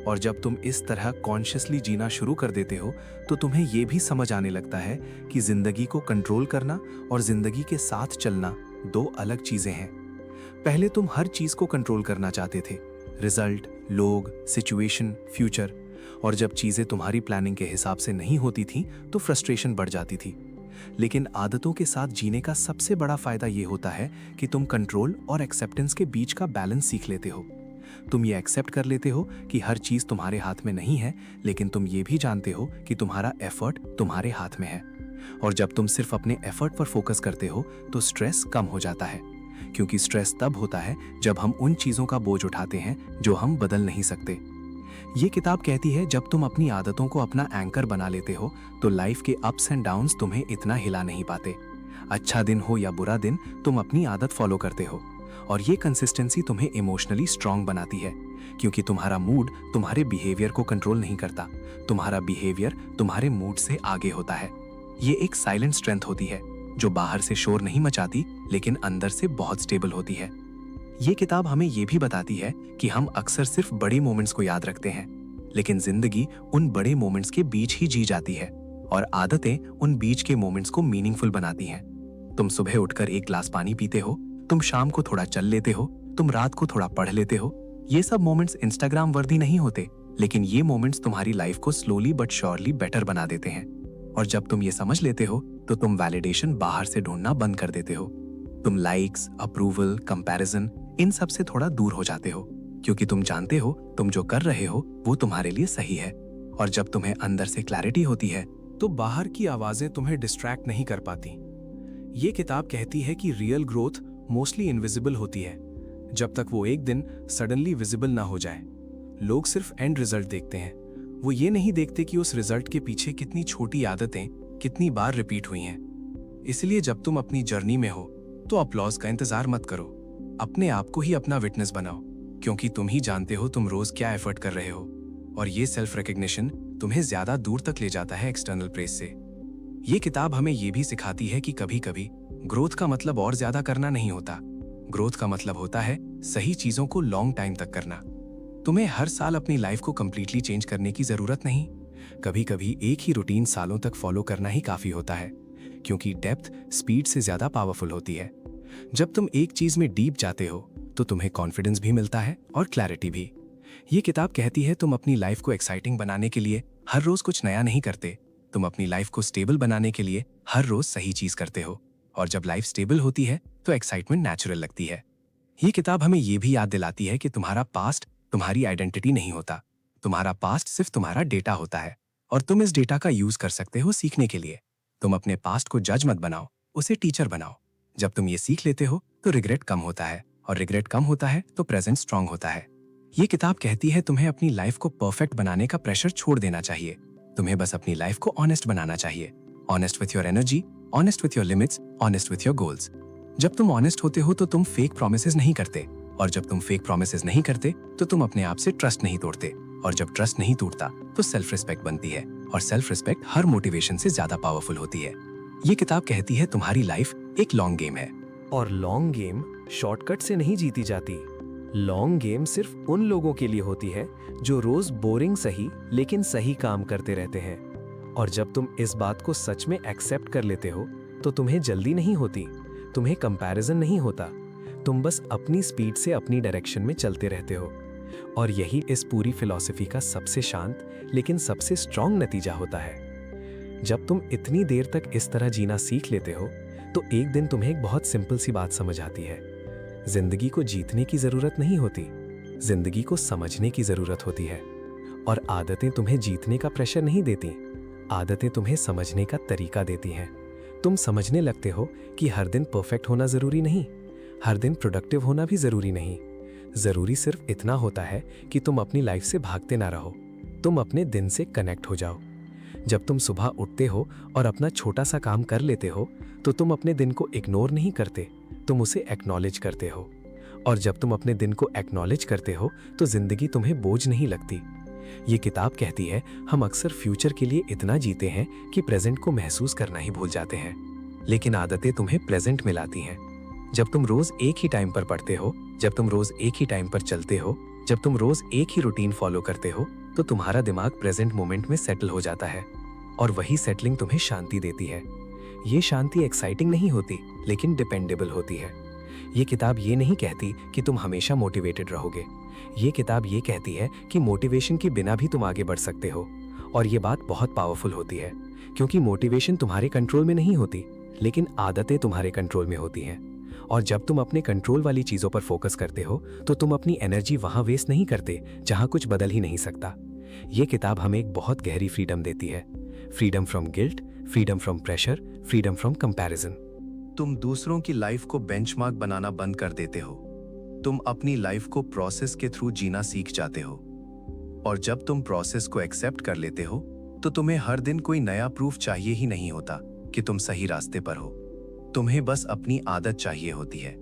और जब तुम इस तरह कॉन्शियसली जीना शुरू कर देते हो तो तुम्हें ये भी समझ आने लगता है कि जिंदगी को कंट्रोल करना और जिंदगी के साथ चलना दो अलग चीजें हैं। पहले तुम हर चीज को कंट्रोल करना चाहते थे, रिजल्ट, लोग, सिचुएशन, फ्यूचर। और जब चीजें तुम्हारी प्लानिंग के हिसाब से नहीं होती थी तो फ्रस्ट्रेशन बढ़ जाती थी। लेकिन आदतों के साथ जीने का सबसे बड़ा फायदा ये होता है कि तुम कंट्रोल और एक्सेप्टेंस के बीच का बैलेंस सीख लेते हो। तुम ये एक्सेप्ट कर लेते हो कि हर चीज तुम्हारे हाथ में नहीं है, लेकिन तुम ये भी जानते हो कि तुम्हारा एफर्ट तुम्हारे हाथ में है। और जब तुम सिर्फ अपने एफर्ट पर फोकस करते हो तो स्ट्रेस कम हो जाता है, क्योंकि स्ट्रेस तब होता है जब हम उन चीजों का बोझ उठाते हैं जो हम बदल नहीं सकते। ये किताब कहती है जब तुम अपनी आदतों को अपना एंकर बना लेते हो तो लाइफ के अप्स एंड डाउन्स तुम्हें इतना हिला नहीं पाते। अच्छा दिन हो या बुरा दिन, तुम अपनी आदत फॉलो करते हो, और ये कंसिस्टेंसी तुम्हें इमोशनली स्ट्रांग बनाती है, क्योंकि तुम्हारा मूड तुम्हारे बिहेवियर को कंट्रोल नहीं करता, तुम्हारा बिहेवियर तुम्हारे मूड से आगे होता है। ये एक साइलेंट स्ट्रेंथ होती है जो बाहर से शोर नहीं मचाती, लेकिन अंदर से बहुत स्टेबल होती है। ये किताब हमें ये भी बताती है कि हम अक्सर सिर्फ बड़े मोमेंट्स को याद रखते हैं, लेकिन जिंदगी उन बड़े मोमेंट्स के बीच ही जी जाती है, और आदतें उन बीच के मोमेंट्स को मीनिंगफुल बनाती हैं। तुम सुबह उठकर एक ग्लास पानी पीते हो, तुम शाम को थोड़ा चल लेते हो, तुम रात को थोड़ा पढ़ लेते हो। ये सब मोमेंट्स इंस्टाग्राम वर्दी नहीं होते, लेकिन ये मोमेंट्स तुम्हारी लाइफ को स्लोली बट श्योरली बेटर बना देते हैं। और जब तुम ये समझ लेते हो तो तुम वैलिडेशन बाहर से ढूंढना बंद कर देते हो। तुम लाइक्स, अप्रूवल, कंपैरिजन, इन सब से थोड़ा दूर हो जाते हो, क्योंकि तुम जानते हो तुम जो कर रहे हो वो तुम्हारे लिए सही है। और जब तुम्हें अंदर से क्लैरिटी होती है तो बाहर की आवाजें तुम्हें डिस्ट्रैक्ट नहीं कर पाती। ये किताब कहती है कि रियल ग्रोथ मोस्टली इनविजिबल होती है, जब तक वो एक दिन सडनली विजिबल ना हो जाए। लोग सिर्फ एंड रिजल्ट देखते हैं, वो ये नहीं देखते कि उस रिजल्ट के पीछे कितनी छोटी आदतें कितनी बार रिपीट हुई हैं। इसलिए जब तुम अपनी जर्नी में हो तो अपलॉज का इंतजार मत करो, अपने आप को ही अपना विटनेस बनाओ, क्योंकि तुम ही जानते हो तुम रोज क्या एफर्ट कर रहे हो। और ये सेल्फ रिकग्निशन तुम्हें ज्यादा दूर तक ले जाता है एक्सटर्नल प्रेस से। ये किताब हमें ये भी सिखाती है कि कभी कभी ग्रोथ का मतलब और ज्यादा करना नहीं होता, ग्रोथ का मतलब होता है सही चीजों को लॉन्ग टाइम तक करना। तुम्हें हर साल अपनी लाइफ को कंप्लीटली चेंज करने की जरूरत नहीं, कभी कभी एक ही रूटीन सालों तक फॉलो करना ही काफी होता है, क्योंकि डेप्थ स्पीड से ज्यादा पावरफुल होती है। जब तुम एक चीज में डीप जाते हो तो तुम्हें कॉन्फिडेंस भी मिलता है और क्लैरिटी भी। ये किताब कहती है तुम अपनी लाइफ को एक्साइटिंग बनाने के लिए हर रोज कुछ नया नहीं करते, तुम अपनी लाइफ को स्टेबल बनाने के लिए हर रोज सही चीज करते हो। और जब लाइफ स्टेबल होती है तो एक्साइटमेंट नेचुरल लगती है। ये किताब हमें ये भी याद दिलाती है कि तुम्हारा पास्ट तुम्हारी आइडेंटिटी नहीं होता, तुम्हारा पास्ट सिर्फ तुम्हारा डेटा होता है, और तुम इस डेटा का यूज कर सकते हो सीखने के लिए। तुम अपने पास्ट को जज मत बनाओ, उसे टीचर बनाओ। जब तुम ये सीख लेते हो तो रिग्रेट कम होता है, और रिग्रेट कम होता है तो प्रेजेंट स्ट्रांग होता है। ये किताब कहती है तुम्हें अपनी लाइफ को परफेक्ट बनाने का प्रेशर छोड़ देना चाहिए। तुम्हें बस अपनी लाइफ को ऑनेस्ट बनाना चाहिए। Honest with your energy, honest with your limits, honest with your goals. जब तुम ऑनेस्ट होते हो तो तुम फेक प्रोमिसेस नहीं करते, और जब तुम फेक प्रोमिसेस नहीं करते तो तुम अपने आप से ट्रस्ट नहीं तोड़ते, और जब ट्रस्ट नहीं टूटता तो सेल्फ रिस्पेक्ट बनती है, और सेल्फ रिस्पेक्ट हर मोटिवेशन से ज्यादा पावरफुल होती है। ये किताब कहती है तुम्हारी लाइफ एक लॉन्ग गेम है। और लॉन्ग गेम शॉर्टकट से नहीं जीती जाती। लॉन्ग गेम सिर्फ उन लोगों के लिए होती है जो रोज बोरिंग सही लेकिन सही काम करते रहते हैं। और जब तुम इस बात को सच में एक्सेप्ट कर लेते हो तो तुम्हें जल्दी नहीं होती, तुम्हें कंपैरिजन नहीं होता, तुम बस अपनी स्पीड से अपनी डायरेक्शन में चलते रहते हो। और यही इस पूरी फिलॉसफी का सबसे शांत लेकिन सबसे स्ट्रॉन्ग नतीजा होता है। जब तुम इतनी देर तक इस तरह जीना सीख लेते हो तो एक दिन तुम्हें एक बहुत सिंपल सी बात समझ आती है। जिंदगी को जीतने की जरूरत नहीं होती, जिंदगी को समझने की जरूरत होती है। और आदतें तुम्हें जीतने का प्रेशर नहीं देती, आदतें तुम्हें समझने का तरीका देती हैं। तुम समझने लगते हो कि हर दिन परफेक्ट होना जरूरी नहीं, हर दिन प्रोडक्टिव होना भी जरूरी नहीं। जरूरी सिर्फ इतना होता है कि तुम अपनी लाइफ से भागते ना रहो, तुम अपने दिन से कनेक्ट हो जाओ। जब तुम सुबह उठते हो और अपना छोटा सा काम कर लेते हो तो तुम अपने दिन को इग्नोर नहीं करते, तुम उसे एक्नॉलेज करते हो। और जब तुम अपने दिन को एक्नॉलेज करते हो तो जिंदगी तुम्हें बोझ नहीं लगती। ये किताब कहती है हम अक्सर फ्यूचर के लिए इतना जीते हैं कि प्रेजेंट को महसूस करना ही भूल जाते हैं, लेकिन आदतें तुम्हें प्रेजेंट में लाती हैं। जब तुम रोज एक ही टाइम पर पढ़ते हो, जब तुम रोज एक ही टाइम पर चलते हो, जब तुम रोज एक ही रूटीन फॉलो करते हो तो तुम्हारा दिमाग प्रेजेंट मोमेंट में सेटल हो जाता है, और वही सेटलिंग तुम्हें शांति देती है। ये शांति एक्साइटिंग नहीं होती लेकिन डिपेंडेबल होती है। ये किताब ये नहीं कहती कि तुम हमेशा मोटिवेटेड रहोगे, ये किताब ये कहती है कि मोटिवेशन के बिना भी तुम आगे बढ़ सकते हो। और ये बात बहुत पावरफुल होती है, क्योंकि मोटिवेशन तुम्हारे कंट्रोल में नहीं होती लेकिन आदतें तुम्हारे कंट्रोल में होती हैं। और जब तुम अपने कंट्रोल वाली चीजों पर फोकस करते हो तो तुम अपनी एनर्जी वहां वेस्ट नहीं करते जहां कुछ बदल ही नहीं सकता। ये किताब हमें एक बहुत गहरी फ्रीडम देती है, freedom from guilt, freedom from pressure, freedom from comparison. तुम दूसरों की लाइफ को बेंचमार्क बनाना बंद कर देते हो, तुम अपनी लाइफ को प्रोसेस के थ्रू जीना सीख जाते हो। और जब तुम प्रोसेस को एक्सेप्ट कर लेते हो तो तुम्हें हर दिन कोई नया प्रूफ चाहिए ही नहीं होता कि तुम सही रास्ते पर हो। तुम्हें बस अपनी आदत चाहिए होती है।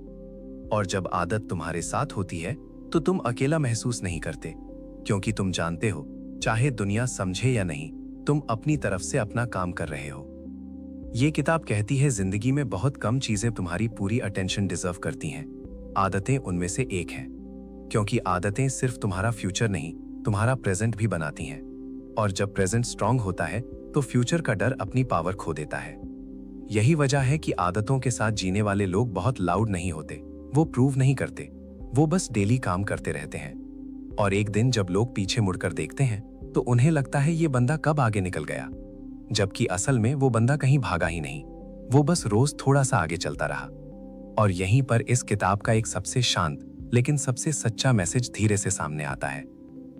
और जब आदत तुम्हारे साथ होती है तो तुम अकेला महसूस नहीं करते, क्योंकि तुम जानते हो चाहे दुनिया समझे या नहीं, तुम अपनी तरफ से अपना काम कर रहे हो। ये किताब कहती है जिंदगी में बहुत कम चीजें तुम्हारी पूरी अटेंशन डिजर्व करती हैं, आदतें उनमें से एक है। क्योंकि आदतें सिर्फ तुम्हारा फ्यूचर नहीं, तुम्हारा प्रेजेंट भी बनाती हैं। और जब प्रेजेंट स्ट्रांग होता है तो फ्यूचर का डर अपनी पावर खो देता है। यही वजह है कि आदतों के साथ जीने वाले लोग बहुत लाउड नहीं होते, वो प्रूव नहीं करते, वो बस डेली काम करते रहते हैं। और एक दिन जब लोग पीछे मुड़कर देखते हैं तो उन्हें लगता है ये बंदा कब आगे निकल गया, जबकि असल में वो बंदा कहीं भागा ही नहीं, वो बस रोज थोड़ा सा आगे चलता रहा। और यहीं पर इस किताब का एक सबसे शांत लेकिन सबसे सच्चा मैसेज धीरे से सामने आता है।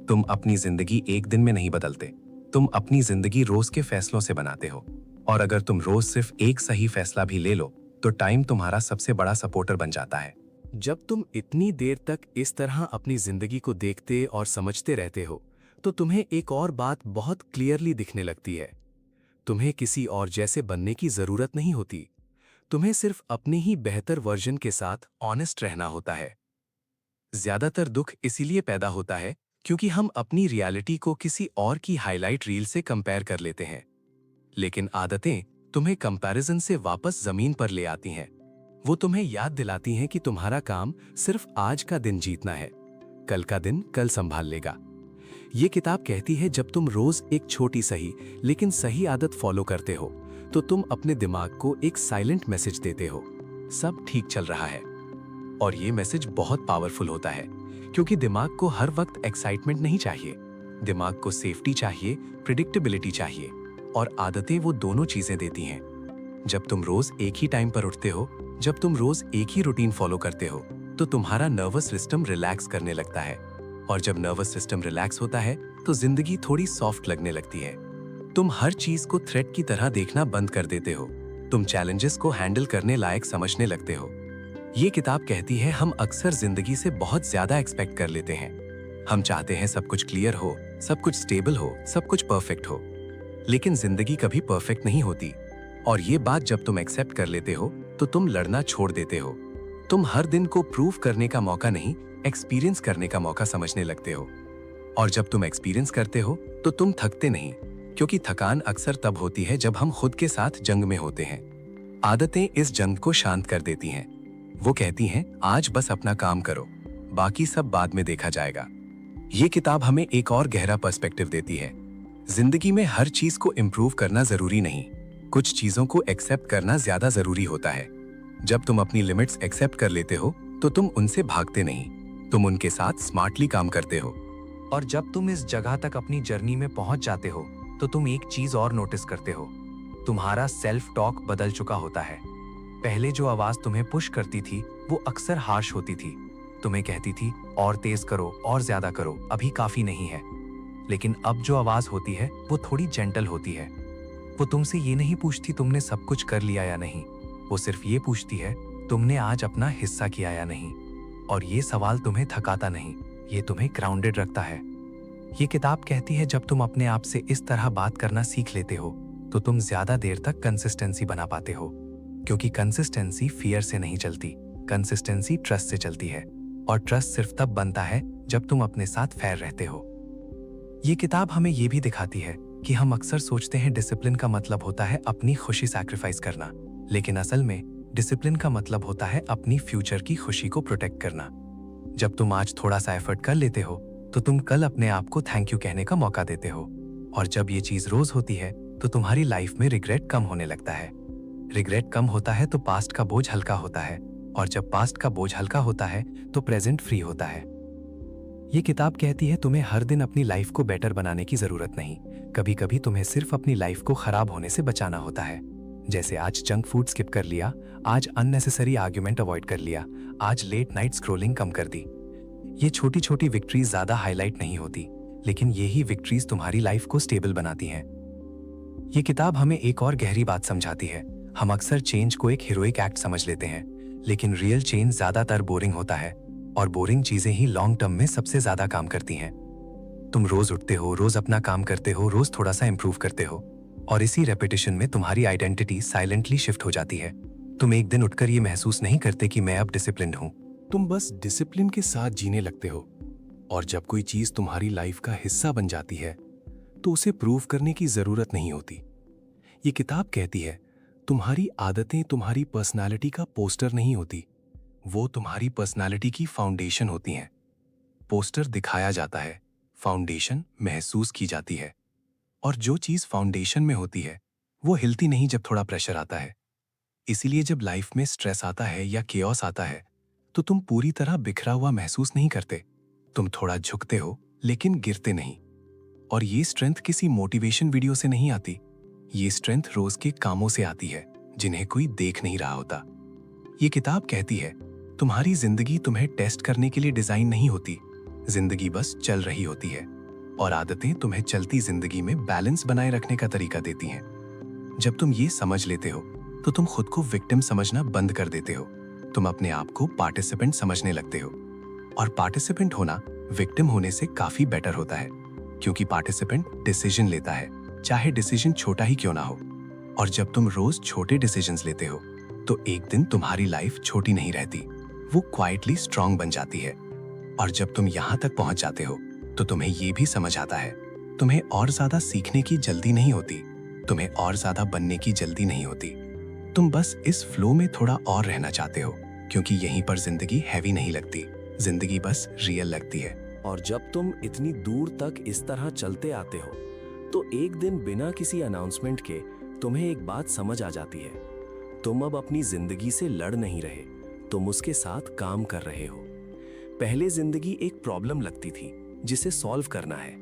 तुम अपनी जिंदगी एक दिन में नहीं बदलते, तुम अपनी जिंदगी रोज के फैसलों से बनाते हो। और अगर तुम रोज सिर्फ एक सही फैसला भी ले लो तो टाइम तुम्हारा सबसे बड़ा सपोर्टर बन जाता है। जब तुम इतनी देर तक इस तरह अपनी जिंदगी को देखते और समझते रहते हो तो तुम्हें एक और बात बहुत क्लियरली दिखने लगती है। तुम्हें किसी और जैसे बनने की जरूरत नहीं होती, तुम्हें सिर्फ अपने ही बेहतर वर्जन के साथ ऑनेस्ट रहना होता है। ज्यादातर दुख इसीलिए पैदा होता है क्योंकि हम अपनी रियलिटी को किसी और की हाईलाइट रील से कंपेयर कर लेते हैं। लेकिन आदतें तुम्हें कंपैरिजन से वापस जमीन पर ले आती हैं। वो तुम्हें याद दिलाती हैं कि तुम्हारा काम सिर्फ आज का दिन जीतना है, कल का दिन कल संभाल लेगा। ये किताब कहती है जब तुम रोज एक छोटी सही लेकिन सही आदत फॉलो करते हो तो तुम अपने दिमाग को एक साइलेंट मैसेज देते हो, सब ठीक चल रहा है। और ये मैसेज बहुत पावरफुल होता है क्योंकि दिमाग को हर वक्त एक्साइटमेंट नहीं चाहिए, दिमाग को सेफ्टी चाहिए, प्रिडिक्टेबिलिटी चाहिए। और आदतें वो दोनों चीजें देती हैं। जब तुम रोज एक ही टाइम पर उठते हो, जब तुम रोज एक ही रूटीन फॉलो करते हो तो तुम्हारा नर्वस सिस्टम रिलैक्स करने लगता है। और जब नर्वस सिस्टम रिलैक्स होता है तो जिंदगी थोड़ी सॉफ्ट लगने लगती है। तुम हर चीज को थ्रेट की तरह देखना बंद कर देते हो, तुम चैलेंजेस को हैंडल करने लायक समझने लगते हो। ये किताब कहती है हम अक्सर जिंदगी से बहुत ज्यादा एक्सपेक्ट कर लेते हैं, हम चाहते हैं सब कुछ क्लियर हो, सब कुछ स्टेबल हो, सब कुछ परफेक्ट हो। लेकिन जिंदगी कभी परफेक्ट नहीं होती, और ये बात जब तुम एक्सेप्ट कर लेते हो तो तुम लड़ना छोड़ देते हो। तुम हर दिन को प्रूव करने का मौका नहीं, एक्सपीरियंस करने का मौका समझने लगते हो। और जब तुम एक्सपीरियंस करते हो तो तुम थकते नहीं, क्योंकि थकान अक्सर तब होती है जब हम खुद के साथ जंग में होते हैं। आदतें इस जंग को शांत कर देती हैं। वो कहती हैं, आज बस अपना काम करो, बाकी सब बाद में देखा जाएगा। ये किताब हमें एक और गहरा पर्सपेक्टिव देती है। जिंदगी में हर चीज को इम्प्रूव करना जरूरी नहीं, कुछ चीजों को एक्सेप्ट करना ज्यादा जरूरी होता है। जब तुम अपनी लिमिट्स एक्सेप्ट कर लेते हो तो तुम उनसे भागते नहीं, तुम उनके साथ स्मार्टली काम करते हो। और जब तुम इस जगह तक अपनी जर्नी में पहुंच जाते हो तो तुम एक चीज और नोटिस करते हो, तुम्हारा सेल्फ टॉक बदल चुका होता है। पहले जो आवाज तुम्हें पुश करती थी वो अक्सर हार्श होती थी, तुम्हें कहती थी और तेज करो और ज्यादा करो, अभी काफी नहीं है। लेकिन अब जो आवाज होती है वो थोड़ी जेंटल होती है। वो तुमसे ये नहीं पूछती तुमने सब कुछ कर लिया या नहीं, वो सिर्फ ये पूछती है तुमने आज अपना हिस्सा किया या नहीं। और ये सवाल तुम्हें थकाता नहीं, ये तुम्हें ग्राउंडेड रखता है। ये किताब कहती है जब तुम अपने आप से इस तरह बात करना सीख लेते हो तो तुम ज्यादा देर तक कंसिस्टेंसी बना पाते हो, क्योंकि कंसिस्टेंसी फियर से नहीं चलती, कंसिस्टेंसी ट्रस्ट से चलती है। और ट्रस्ट सिर्फ तब बनता है जब तुम अपने साथ फेयर रहते हो। ये किताब हमें ये भी दिखाती है कि हम अक्सर सोचते हैं डिसिप्लिन का मतलब होता है अपनी खुशी सैक्रिफाइस करना, लेकिन असल में डिसिप्लिन का मतलब होता है अपनी फ्यूचर की खुशी को प्रोटेक्ट करना। जब तुम आज थोड़ा सा एफर्ट कर लेते हो तो तुम कल अपने आप को थैंक यू कहने का मौका देते हो। और जब ये चीज रोज होती है तो तुम्हारी लाइफ में रिग्रेट कम होने लगता है। रिग्रेट कम होता है तो पास्ट का बोझ हल्का होता है, और जब पास्ट का बोझ हल्का होता है तो प्रेजेंट फ्री होता है। ये किताब कहती है तुम्हें हर दिन अपनी लाइफ को बेटर बनाने की जरूरत नहीं, कभी कभी तुम्हें सिर्फ अपनी लाइफ को खराब होने से बचाना होता है। जैसे आज जंक फूड स्किप कर लिया, आज अननेसेसरी आर्ग्यूमेंट अवॉइड कर लिया, आज लेट नाइट स्क्रोलिंग कम कर दी। ये छोटी छोटी विक्ट्रीज ज्यादा हाईलाइट नहीं होती, लेकिन यही विक्ट्रीज तुम्हारी लाइफ को स्टेबल बनाती हैं। ये किताब हमें एक और गहरी बात समझाती है। हम अक्सर चेंज को एक हीरोइक एक्ट समझ लेते हैं, लेकिन रियल चेंज ज्यादातर बोरिंग होता है, और बोरिंग चीजें ही लॉन्ग टर्म में सबसे ज्यादा काम करती हैं। तुम रोज उठते हो, रोज अपना काम करते हो, रोज थोड़ा सा इंप्रूव करते हो, और इसी रेपिटेशन में तुम्हारी आइडेंटिटी साइलेंटली शिफ्ट हो जाती है। तुम एक दिन उठकर ये महसूस नहीं करते कि मैं अब डिसिप्लिन्ड हूं। तुम बस डिसिप्लिन के साथ जीने लगते हो, और जब कोई चीज तुम्हारी लाइफ का हिस्सा बन जाती है तो उसे प्रूव करने की जरूरत नहीं होती। ये किताब कहती है तुम्हारी आदतें तुम्हारी पर्सनालिटी का पोस्टर नहीं होती, वो तुम्हारी पर्सनालिटी की फाउंडेशन होती हैं। पोस्टर दिखाया जाता है, फाउंडेशन महसूस की जाती है। और जो चीज फाउंडेशन में होती है वो हिलती नहीं जब थोड़ा प्रेशर आता है। इसीलिए जब लाइफ में स्ट्रेस आता है या केओस आता है तो तुम पूरी तरह बिखरा हुआ महसूस नहीं करते, तुम थोड़ा झुकते हो लेकिन गिरते नहीं। और ये स्ट्रेंथ किसी मोटिवेशन वीडियो से नहीं आती, ये स्ट्रेंथ रोज के कामों से आती है जिन्हें कोई देख नहीं रहा होता। ये किताब कहती है तुम्हारी जिंदगी तुम्हें टेस्ट करने के लिए डिजाइन नहीं होती, जिंदगी बस चल रही होती है, और आदतें तुम्हें चलती जिंदगी में बैलेंस बनाए रखने का तरीका देती हैं। जब तुम ये समझ लेते हो तो तुम खुद को विक्टिम समझना बंद कर देते हो, तुम अपने आप को पार्टिसिपेंट समझने लगते हो। और पार्टिसिपेंट होना विक्टिम होने से काफी बेटर होता है, क्योंकि पार्टिसिपेंट डिसीजन लेता है, चाहे डिसीजन छोटा ही क्यों ना हो। और जब तुम रोज छोटे डिसीजंस लेते हो तो एक दिन तुम्हारी लाइफ छोटी नहीं रहती, वो क्वाइटली स्ट्रांग बन जाती है। और जब तुम यहाँ तक पहुंच जाते हो तो तुम्हें ये भी समझ आता है तुम्हें और ज्यादा सीखने की जल्दी नहीं होती, तुम्हें और ज्यादा बनने की जल्दी नहीं होती। तुम बस इस फ्लो में थोड़ा और रहना चाहते हो, क्योंकि यहीं पर जिंदगी हैवी नहीं लगती, जिंदगी बस रियल लगती है। और जब तुम इतनी दूर तक इस तरह चलते आते हो तो एक दिन बिना किसी अनाउंसमेंट के तुम्हें एक बात समझ आ जाती है, तुम अब अपनी जिंदगी से लड़ नहीं रहे, तुम उसके साथ काम कर रहे हो। पहले जिंदगी एक प्रॉब्लम लगती थी जिसे सॉल्व करना है,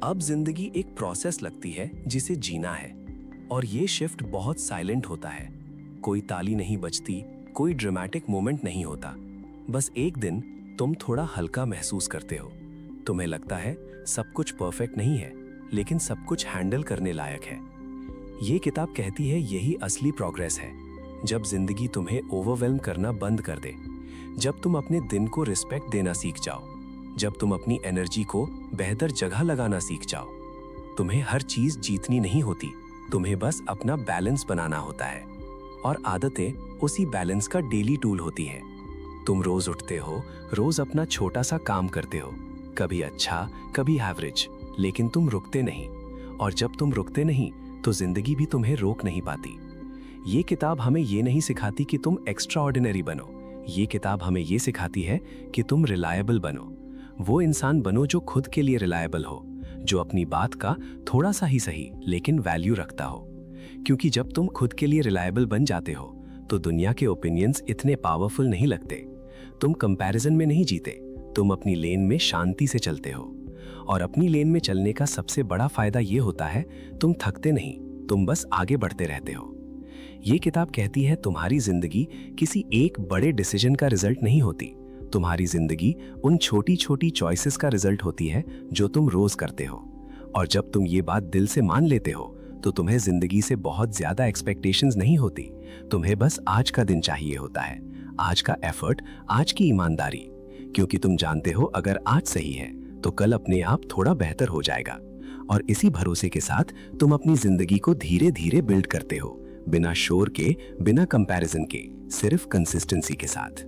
अब जिंदगी एक प्रोसेस लगती है जिसे जीना है। और ये शिफ्ट बहुत साइलेंट होता है, कोई ताली नहीं बजती, कोई ड्रामेटिक मोमेंट नहीं होता, बस एक दिन तुम थोड़ा हल्का महसूस करते हो, तुम्हें लगता है सब कुछ परफेक्ट नहीं है लेकिन सब कुछ हैंडल करने लायक है। ये किताब कहती है यही असली प्रोग्रेस है, जब जिंदगी तुम्हें ओवरवेल्म करना बंद कर दे, जब तुम अपने दिन को रिस्पेक्ट देना सीख जाओ, जब तुम अपनी एनर्जी को बेहतर जगह लगाना सीख जाओ। तुम्हें हर चीज जीतनी नहीं होती, तुम्हें बस अपना बैलेंस बनाना होता है। और आदतें उसी बैलेंस का डेली टूल होती हैं। तुम रोज उठते हो, रोज अपना छोटा सा काम करते हो, कभी अच्छा कभी एवरेज, लेकिन तुम रुकते नहीं। और जब तुम रुकते नहीं तो जिंदगी भी तुम्हें रोक नहीं पाती। ये किताब हमें ये नहीं सिखाती कि तुम एक्स्ट्रा ऑर्डिनरी बनो, ये किताब हमें ये सिखाती है कि तुम रिलायबल बनो। वो इंसान बनो जो खुद के लिए रिलायबल हो, जो अपनी बात का थोड़ा सा ही सही लेकिन वैल्यू रखता हो। क्योंकि जब तुम खुद के लिए रिलायबल बन जाते हो तो दुनिया के ओपिनियंस इतने पावरफुल नहीं लगते। तुम कंपैरिजन में नहीं जीते, तुम अपनी लेन में शांति से चलते हो। और अपनी लेन में चलने का सबसे बड़ा फायदा ये होता है, तुम थकते नहीं, तुम बस आगे बढ़ते रहते हो। ये किताब कहती है तुम्हारी जिंदगी किसी एक बड़े डिसीजन का रिजल्ट नहीं होती, तुम्हारी जिंदगी उन छोटी छोटी चॉइसेस का रिजल्ट होती है जो तुम रोज करते हो। और जब तुम ये बात दिल से मान लेते हो तो तुम्हें जिंदगी से बहुत ज्यादा एक्सपेक्टेशंस नहीं होती, तुम्हें बस आज का दिन चाहिए होता है, आज का एफर्ट, आज की ईमानदारी। क्योंकि तुम जानते हो अगर आज सही है तो कल अपने आप थोड़ा बेहतर हो जाएगा। और इसी भरोसे के साथ तुम अपनी जिंदगी को धीरे धीरे बिल्ड करते हो, बिना शोर के, बिना कंपैरिजन के, सिर्फ कंसिस्टेंसी के साथ।